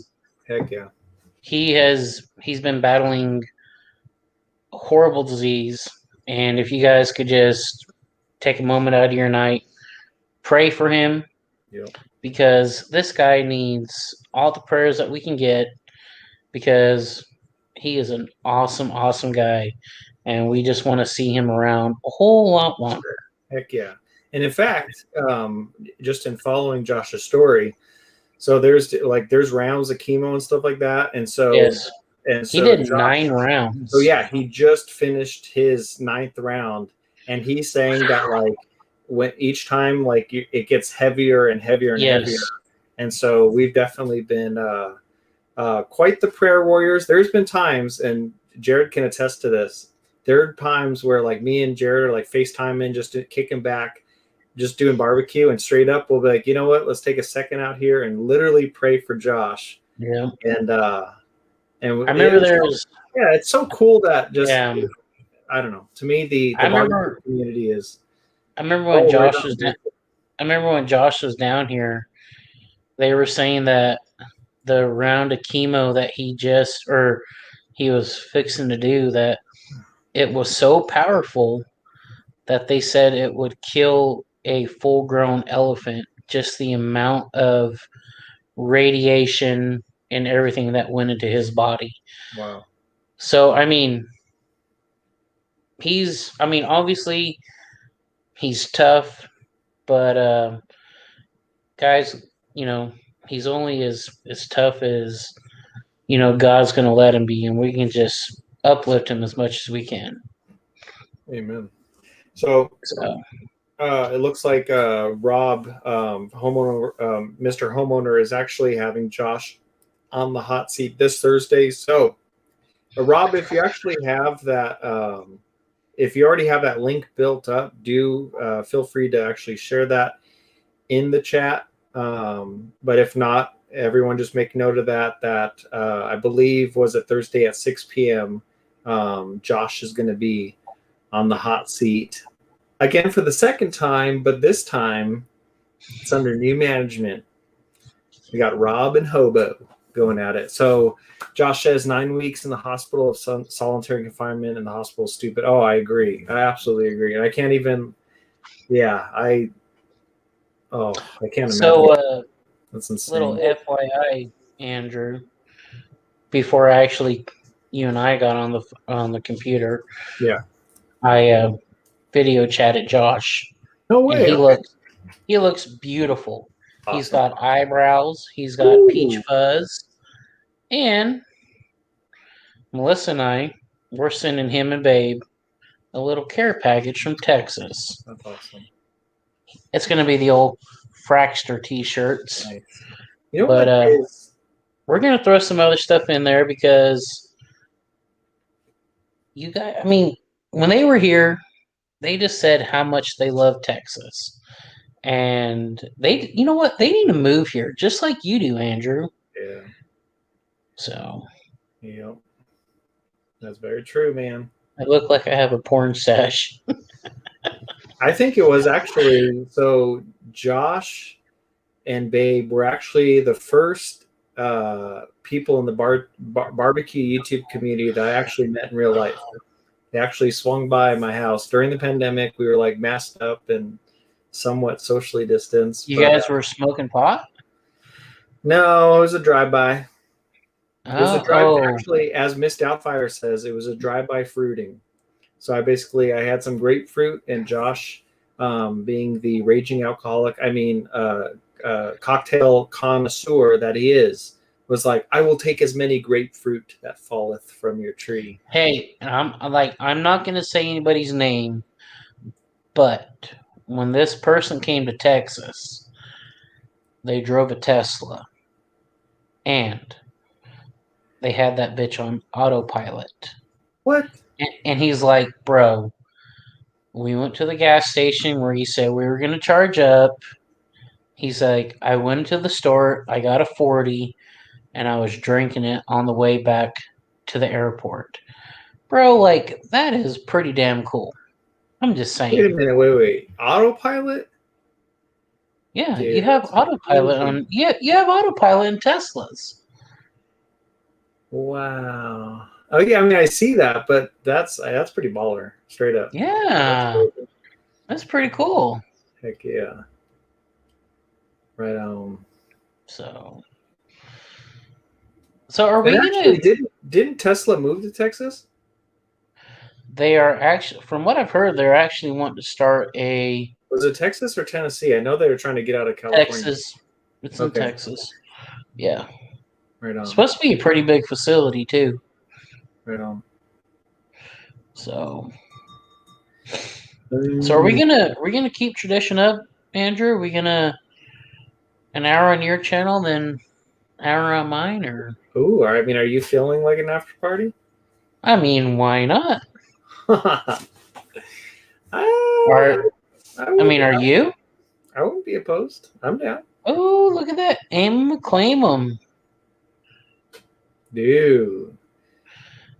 Heck yeah. he's been battling horrible disease. And if you guys could just take a moment out of your night, pray for him. Yep. Because this guy needs all the prayers that we can get, because he is an awesome, awesome guy. And we just want to see him around a whole lot longer. Heck yeah. And in fact, just in following Josh's story, so there's rounds of chemo and stuff like that. And so, Yes. and He so did Josh, 9 rounds. So yeah, he just finished his 9th round, and he's saying that like when each time like it gets heavier and heavier and heavier. And so we've definitely been quite the prayer warriors. There's been times, and Jared can attest to this. There are times where like me and Jared are like FaceTiming, just kicking back, just doing barbecue, and straight up we'll be like, you know what? Let's take a second out here and literally pray for Josh. Yeah. And I remember it's so cool that just I don't know. To me, the barbecue community is. I remember when Josh was down. I remember when Josh was down here. They were saying that the round of chemo that he was fixing to do, that it was so powerful that they said it would kill a full-grown elephant. Just the amount of radiation and everything that went into his body. Wow. So I mean, obviously he's tough, but guys, he's only as tough as God's going to let him be, and we can just uplift him as much as we can. Amen. So it looks like Rob, homeowner, Mr. Homeowner, is actually having Josh on the hot seat this Thursday. So, Rob, if you actually have that, if you already have that link built up, do feel free to actually share that in the chat. But if not, everyone just make note of that. That I believe was a Thursday at 6 p.m. Josh is going to be on the hot seat again for the second time, but this time it's under new management. We got Rob and Hobo going at it. So Josh says 9 weeks in the hospital of solitary confinement, and the hospital is stupid. Oh, I agree. I absolutely agree. And I can't even. Yeah, I can't imagine. So, that's insane. Little FYI, Andrew, before you and I got on the computer, yeah, I video chatted Josh. No way. And he looks beautiful. Awesome. He's got eyebrows. He's got peach fuzz. And Melissa and I, we're sending him and Babe a little care package from Texas. That's awesome. It's going to be the old Fraxter T-shirts. Nice. But we're going to throw some other stuff in there because you guys, when they were here, they just said how much they love Texas. And they, you know what? They need to move here, just like you do, Andrew. Yeah. So. Yep. That's very true, man. I look like I have a porn stash. I think it was actually, so Josh and Babe were actually the first people in the barbecue YouTube community that I actually met in real life. They actually swung by my house during the pandemic. We were like masked up and somewhat socially distanced. You guys were smoking pot? No, it was a drive-by. It was a drive-by. Actually, as Miss Doubtfire says, it was a drive-by fruiting. So I had some grapefruit, and Josh, being the raging alcoholic, cocktail connoisseur that he is, was like, I will take as many grapefruit that falleth from your tree. Hey, I'm not going to say anybody's name, but when this person came to Texas, they drove a Tesla, and they had that bitch on autopilot. What? And he's like, bro, we went to the gas station where he said we were going to charge up. He's like, I went to the store, I got a 40, and I was drinking it on the way back to the airport. Bro, like, that is pretty damn cool. I'm just saying. Wait a minute. Wait. Autopilot? Yeah, Dude, you have that's autopilot crazy. on. Yeah, you have autopilot in Teslas. Wow. Oh yeah, I mean I see that, but that's pretty baller, straight up. Yeah, that's pretty cool. Heck yeah. Right on. So are we And actually, gonna? didn't Tesla move to Texas? They are actually, from what I've heard, they're actually wanting to start a Was it Texas or Tennessee? I know they were trying to get out of California. Texas. It's in Okay. Texas. Yeah, Right on. it's supposed to be a pretty big facility too. Right on. So are we gonna keep tradition up, Andrew? Are we gonna an hour on your channel, then an hour on mine, or? Ooh, I mean, are you feeling like an after party? I mean, why not? I are you? I wouldn't be opposed. I'm down. Oh, look at that. Aim 'em, claim 'em. Dude.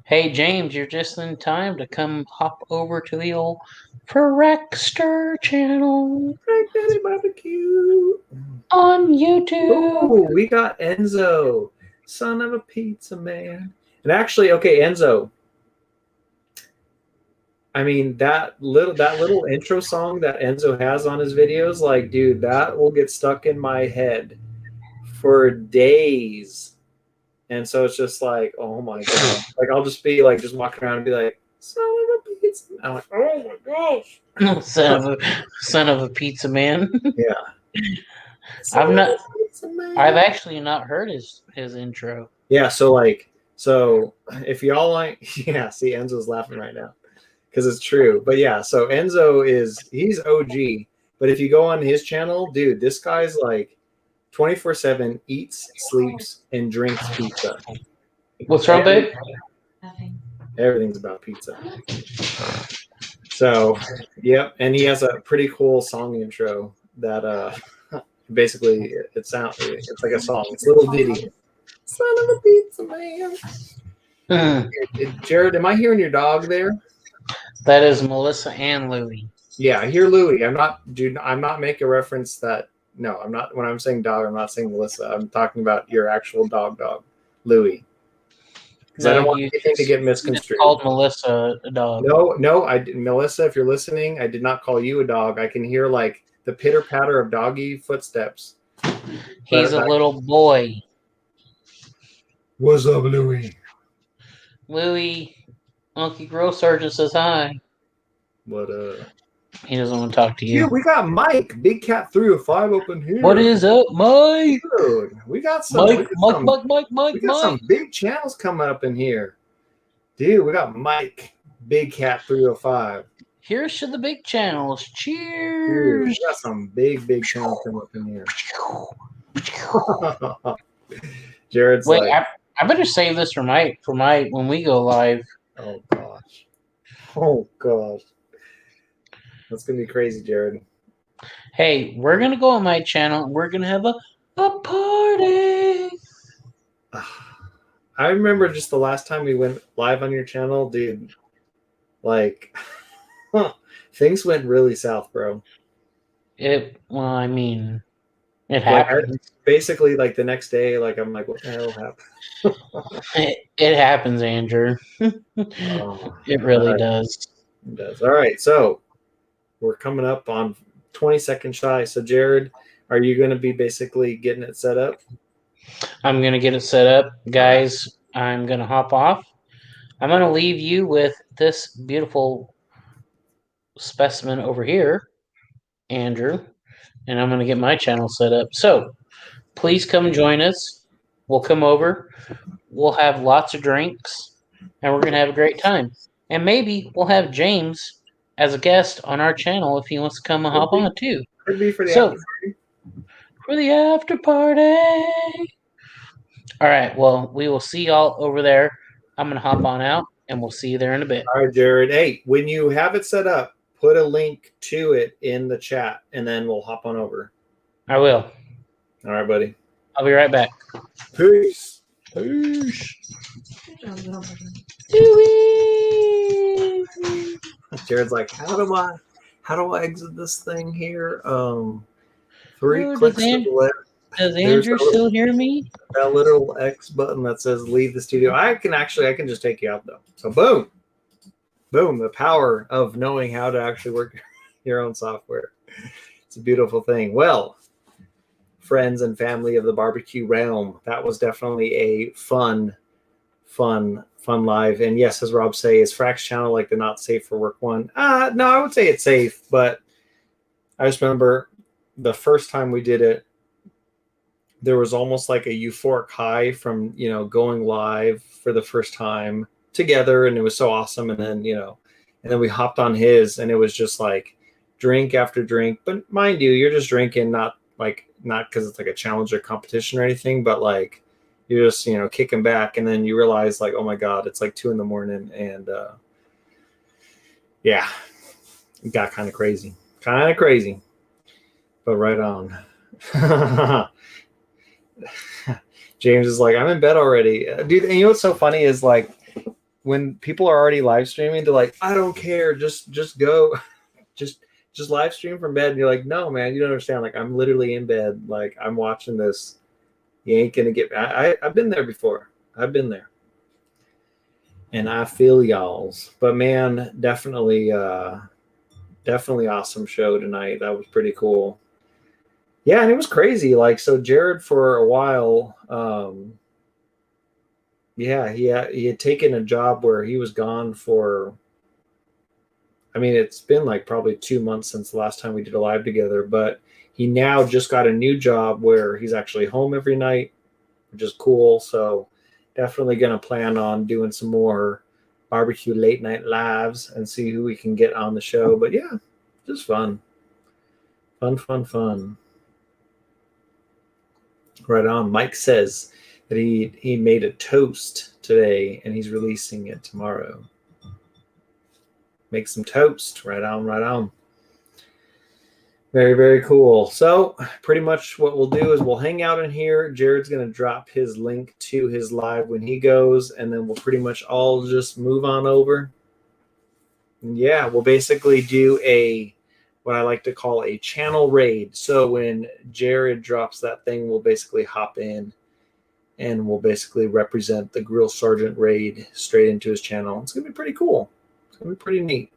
Hey, James, you're just in time to come hop over to the old Fraxter channel Frank Daddy BBQ. on YouTube. Ooh, we got Enzo, son of a pizza man. And actually, okay, Enzo. I mean, that little intro song that Enzo has on his videos, like, dude, that will get stuck in my head for days. And so it's just like, oh my god. Like I'll just be like just walking around and be like, son of a pizza. I'm like, oh my gosh. son of a pizza man. Yeah. I've actually not heard his intro. Yeah, so if y'all like, yeah, see Enzo's laughing right now because it's true. But yeah, so Enzo he's OG. But if you go on his channel, dude, this guy's like 24/7 eats, sleeps, and drinks pizza. What's wrong, babe? Nothing. Everything's about pizza. So, yep, and he has a pretty cool song intro that basically it's like a song. It's a little ditty. Son of a pizza man. Jared, am I hearing your dog there? That is Melissa and Louie. Yeah, I hear Louie. I'm not making a reference that. No, I'm not. When I'm saying dog, I'm not saying Melissa. I'm talking about your actual dog, Louie. Because I don't want anything to get misconstrued. Called Melissa a dog. No, Melissa, if you're listening, I did not call you a dog. I can hear like the pitter patter of doggy footsteps. He's a little boy. What's up, Louie? Louie, Monkey Grill Sergeant says hi. What He doesn't want to talk to you. Dude, we got Mike, Big Cat 305 up in here. What is up, Mike? Dude, we got some some big channels coming up in here. Dude, we got Mike, Big Cat 305. Here's to the big channels. Cheers. Dude, we got some big channels coming up in here. Jared's Wait, like, I better save this for my when we go live. Oh gosh. That's gonna be crazy, Jared. Hey, we're gonna go on my channel and we're gonna have a party. I remember just the last time we went live on your channel, dude. Like, things went really south, bro. It happens. Basically, like the next day, like I'm like, what the hell happened? It happens, Andrew. It really does. It does. All right, so we're coming up on 20 seconds shy. So, Jared, are you going to be basically getting it set up? I'm going to get it set up. Guys, I'm going to hop off. I'm going to leave you with this beautiful specimen over here, Andrew, and I'm going to get my channel set up. So, please come join us. We'll come over. We'll have lots of drinks, and we're going to have a great time. And maybe we'll have James as a guest on our channel if he wants to come and hop on too. Could be for the after party. For the after party. All right. Well, we will see y'all over there. I'm gonna hop on out, and we'll see you there in a bit. All right, Jared. Hey, when you have it set up, put a link to it in the chat, and then we'll hop on over. I will. All right, buddy. I'll be right back. Peace. Peace. Jared's like, how do I exit this thing here? Three Oh, clicks to the left. Does There's Andrew still hear me? that little X button that says leave the studio. I can just take you out though. So boom. Boom, the power of knowing how to actually work your own software. It's a beautiful thing. Well, friends and family of the barbecue realm, that was definitely a fun live. And yes, as Rob say, is Frack's channel like the not safe for work one? No, I would say it's safe, but I just remember the first time we did it, there was almost like a euphoric high from, going live for the first time together, and it was so awesome. And then, and then we hopped on his, and it was just like drink after drink. But mind you, you're just drinking, not because it's like a challenge or competition or anything, but like you're just, kicking back. And then you realize like, oh my God, it's like 2 a.m. And yeah, it got kind of crazy, but right on. James is like, I'm in bed already, dude. And what's so funny is like when people are already live streaming, they're like, I don't care, just go, just live stream from bed. And you're like, no, man, you don't understand. Like, I'm literally in bed, like I'm watching this. You ain't gonna get. I've been there before. I've been there, and I feel y'all's. But man, definitely awesome show tonight. That was pretty cool. Yeah, and it was crazy. Like, so Jared for a while, he had taken a job where he was gone for, I mean, it's been like probably 2 months since the last time we did a live together, but he now just got a new job where he's actually home every night, which is cool. So definitely going to plan on doing some more barbecue late night lives and see who we can get on the show. But yeah, just fun. Right on. Mike says that he made a toast today and he's releasing it tomorrow. Make some toast. Right on. Very, very cool. So pretty much what we'll do is we'll hang out in here. Jared's going to drop his link to his live when he goes, and then we'll pretty much all just move on over. And yeah, we'll basically do what I like to call a channel raid. So when Jared drops that thing, we'll basically hop in and we'll basically represent the Grill Sergeant raid straight into his channel. It's going to be pretty cool. It's going to be pretty neat.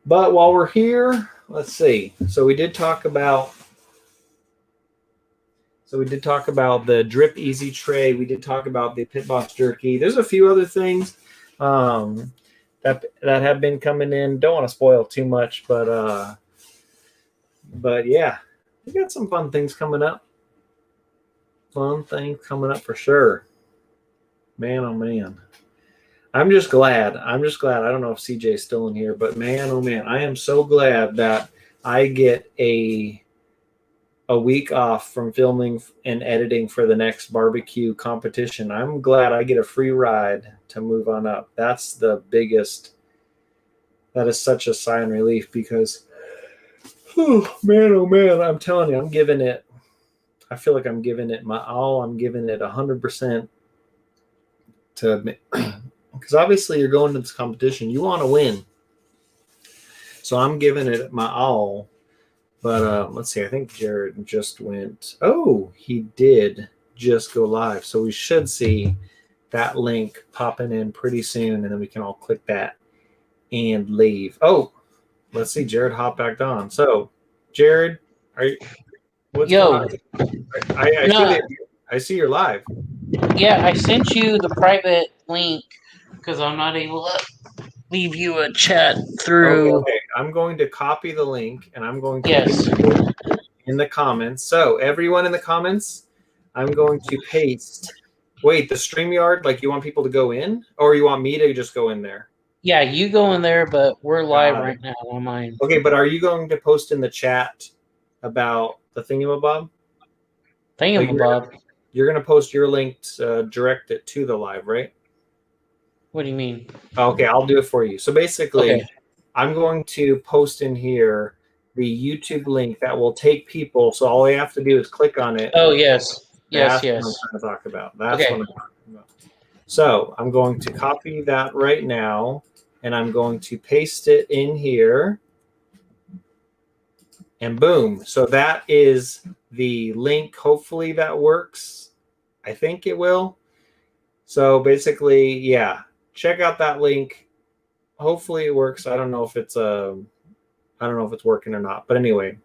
But while we're here, let's see. So we did talk about the Drip Easy Tray. We did talk about the Pit Boss Jerky. There's a few other things that have been coming in. Don't want to spoil too much, but yeah, we got some fun things coming up. For sure. Man, oh man. I'm just glad. I don't know if CJ's still in here, but man, oh man, I am so glad that I get a week off from filming and editing for the next barbecue competition. I'm glad I get a free ride to move on up. That's the biggest. That is such a sigh of relief because, oh man, I'm telling you, I feel like I'm giving it my all. I'm giving it 100% to, because obviously you're going to this competition. You want to win. So I'm giving it my all. But let's see. I think Jared just went. Oh, he did just go live. So we should see that link popping in pretty soon. And then we can all click that and leave. Oh, let's see. Jared hop back on. So, Jared, what's going on? I see you're live. Yeah, I sent you the private link because I'm not able to leave you a chat through. Okay. I'm going to copy the link and I'm going to paste it in the comments. So everyone in the comments, I'm going to paste. Wait, the StreamYard, like you want people to go in, or you want me to just go in there? Yeah, you go in there, but we're live right now on mine. Okay, but are you going to post in the chat about the thingamabob? Thingamabob. you're going to post your link, direct it to the live, right? What do you mean? Okay, I'll do it for you. So basically, Okay. I'm going to post in here the YouTube link that will take people. So all they have to do is click on it. Oh, yes. Yes, That's yes. what I'm trying to talk about. That's Okay. what I'm talking about. So I'm going to copy that right now, and I'm going to paste it in here. And boom. So that is the link. Hopefully that works. I think it will. So basically, yeah, check out that link. Hopefully it works. I don't know if it's working or not. But anyway,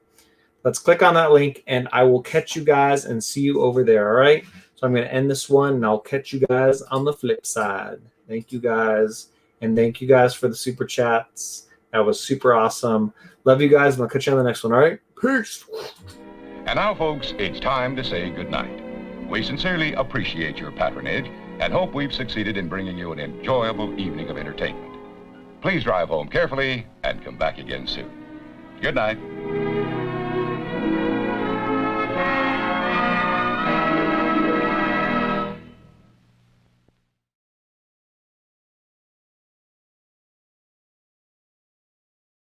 let's click on that link and I will catch you guys and see you over there. All right. So I'm going to end this one and I'll catch you guys on the flip side. Thank you guys. And thank you guys for the super chats. That was super awesome. Love you guys. And I'll catch you on the next one. All right. Peace. And now, folks, it's time to say goodnight. We sincerely appreciate your patronage and hope we've succeeded in bringing you an enjoyable evening of entertainment. Please drive home carefully and come back again soon. Good night.